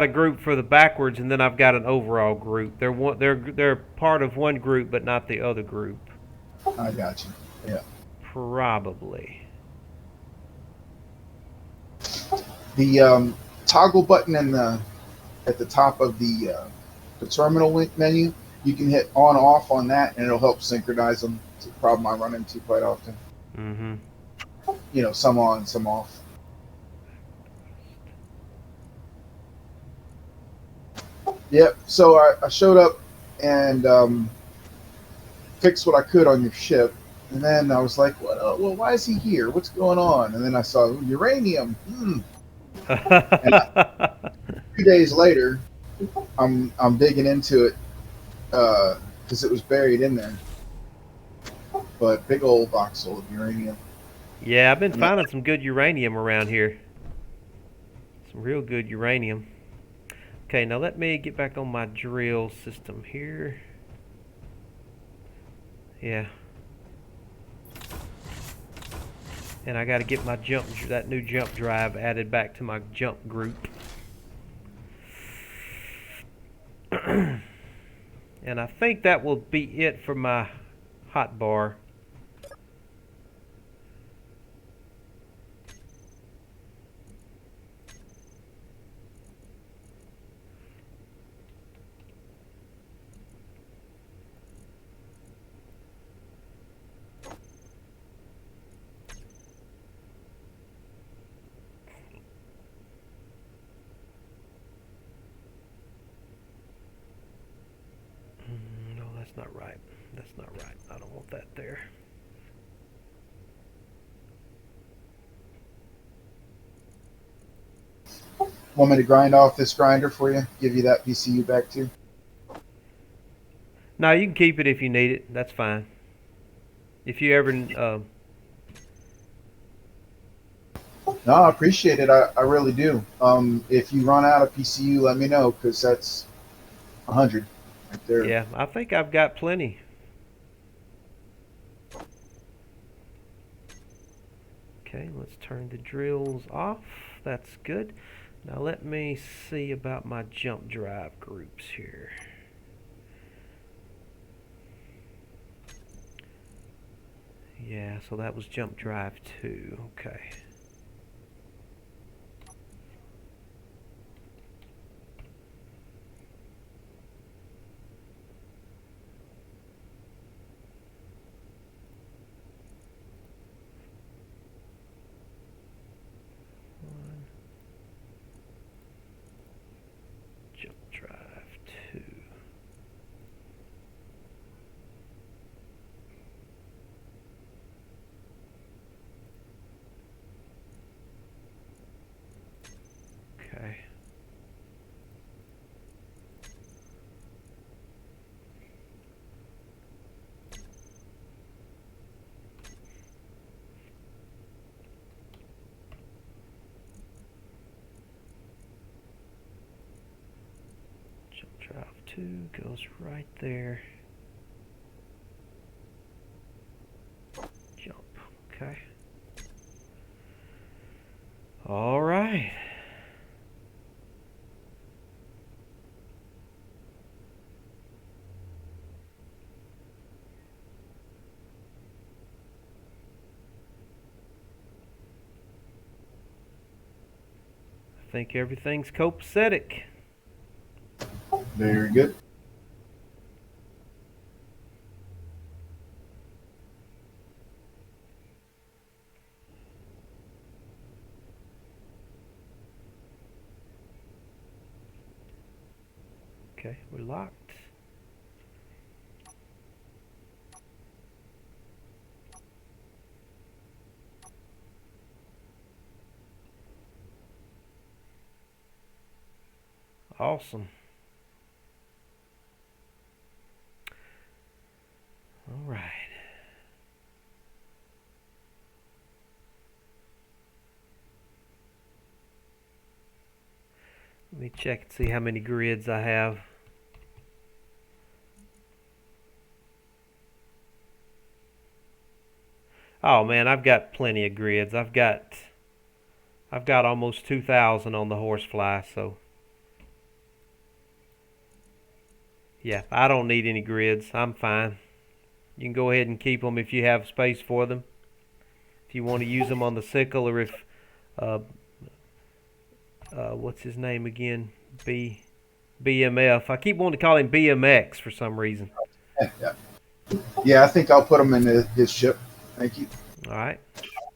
a group for the backwards, and then I've got an overall group. They're part of one group, but not the other group. I got you. Yeah. Probably. The toggle button at the top of the terminal link menu, you can hit on off on that, and it'll help synchronize them. It's a problem I run into quite often. Mm-hmm. You know, some on, some off. Yep. So I showed up and fixed what I could on your ship, and then I was like, well, why is he here? What's going on? And then I saw uranium. And 2 days later, I'm digging into it because it was buried in there. But big old box full of uranium. Yeah, I've been And that, finding some good uranium around here. Some real good uranium. Okay, now let me get back on my drill system here. Yeah. And I got to get my that new jump drive added back to my jump group. And I think that will be it for my hotbar. No, that's not right. That's not right. I don't want that there. want me to grind off this grinder for you? Give you that PCU back too? No, you can keep it if you need it. That's fine. If you ever No, I appreciate it. I really do. If you run out of PCU, let me know because that's 100 right there. yeah, I think I've got plenty. Okay, let's turn the drills off. That's good. Now let me see about my jump drive groups here. Yeah, so that was jump drive 2. Okay. Jump drive 2. Okay. Jump drive 2 goes right there. Okay. All right. I think everything's copacetic. Very good. Okay, we're locked. Awesome. All right. Let me check and see how many grids I have. Oh man, I've got plenty of grids. I've got almost 2,000 on the Horsefly, so yeah, I don't need any grids. I'm fine. You can go ahead and keep them if you have space for them. If you want to use them on the sickle, or if what's his name again? BMF. I keep wanting to call him BMX for some reason. Yeah, I think I'll put him in his ship. Thank you. All right.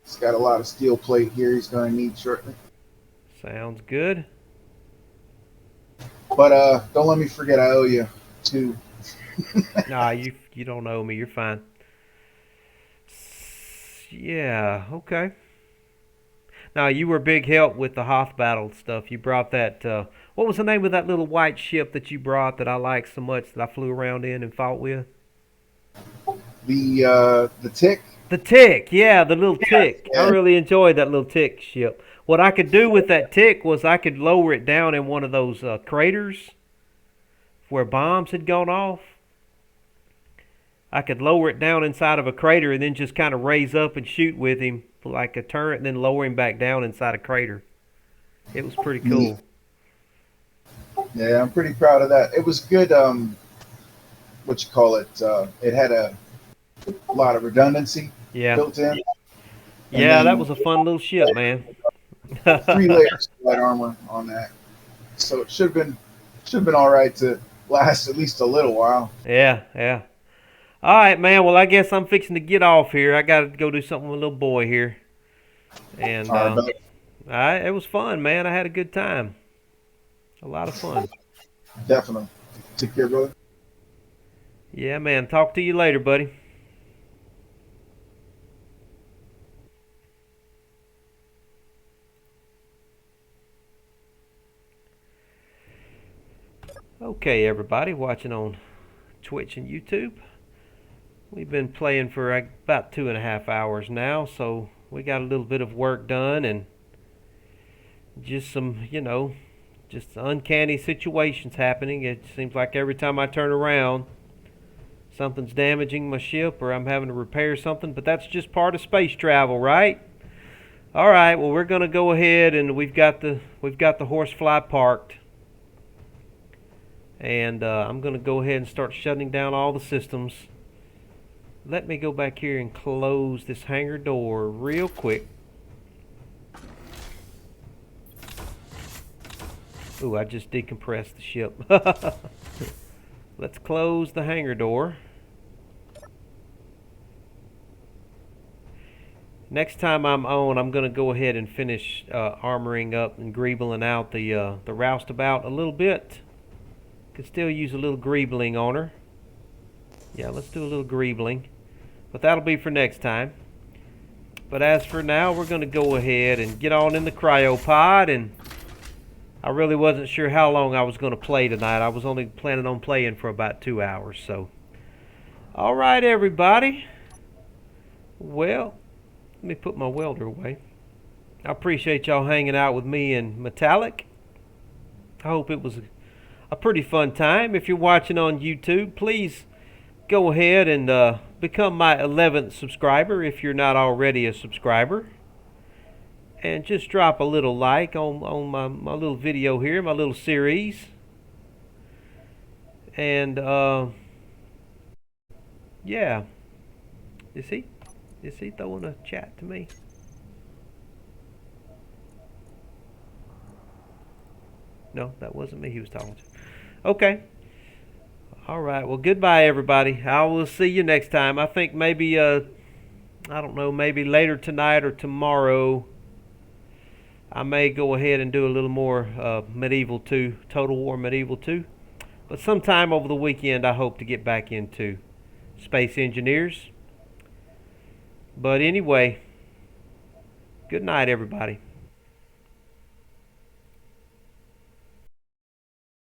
He's got a lot of steel plate here he's going to need shortly. Sounds good. But don't let me forget I owe you two. Nah, you don't owe me. You're fine. Yeah, okay. Now, you were a big help with the Hoth battle stuff. You brought that, what was the name of that little white ship that you brought that I liked so much that I flew around in and fought with? The Tick. The Tick, yeah, the little Tick. Yeah. I really enjoyed that little Tick ship. What I could do with that Tick was I could lower it down in one of those craters where bombs had gone off. I could lower it down inside of a crater and then just kind of raise up and shoot with him like a turret, and then lower him back down inside a crater. It was pretty cool. Yeah, I'm pretty proud of that. It was good. What you call it? It had a lot of redundancy built in. Yeah, that was a fun little ship, man. 3 layers of light armor on that, so it should have been all right to last at least a little while. Yeah, yeah. All right, man. Well, I guess I'm fixing to get off here. I got to go do something with a little boy here. And All right, it was fun, man. I had a good time. A lot of fun. Definitely. Take care, brother. Yeah, man. Talk to you later, buddy. Okay, everybody watching on Twitch and YouTube. We've been playing for about 2.5 hours now, so we got a little bit of work done and just some, just uncanny situations happening. It seems like every time I turn around, something's damaging my ship or I'm having to repair something, but that's just part of space travel, right? All right, well, we're going to go ahead and we've got the Horsefly parked. And I'm going to go ahead and start shutting down all the systems. Let me go back here and close this hangar door real quick. Ooh, I just decompressed the ship. Let's close the hangar door. Next time I'm on, I'm going to go ahead and finish armoring up and greebling out the roustabout a little bit. Could still use a little greebling on her. Yeah, let's do a little greebling. But that'll be for next time. But as for now, we're going to go ahead and get on in the cryopod. And I really wasn't sure how long I was going to play tonight. I was only planning on playing for about 2 hours. So, all right, everybody. Well, let me put my welder away. I appreciate y'all hanging out with me and Metallic. I hope it was a pretty fun time. If you're watching on YouTube, please go ahead and become my 11th subscriber if you're not already a subscriber. And just drop a little like on my little video here, my little series. And yeah. Is he throwing a chat to me? No, that wasn't me he was talking to. Okay. All right. Well, goodbye, everybody. I will see you next time. I think maybe, I don't know, maybe later tonight or tomorrow, I may go ahead and do a little more Medieval 2, Total War Medieval 2. But sometime over the weekend, I hope to get back into Space Engineers. But anyway, good night, everybody.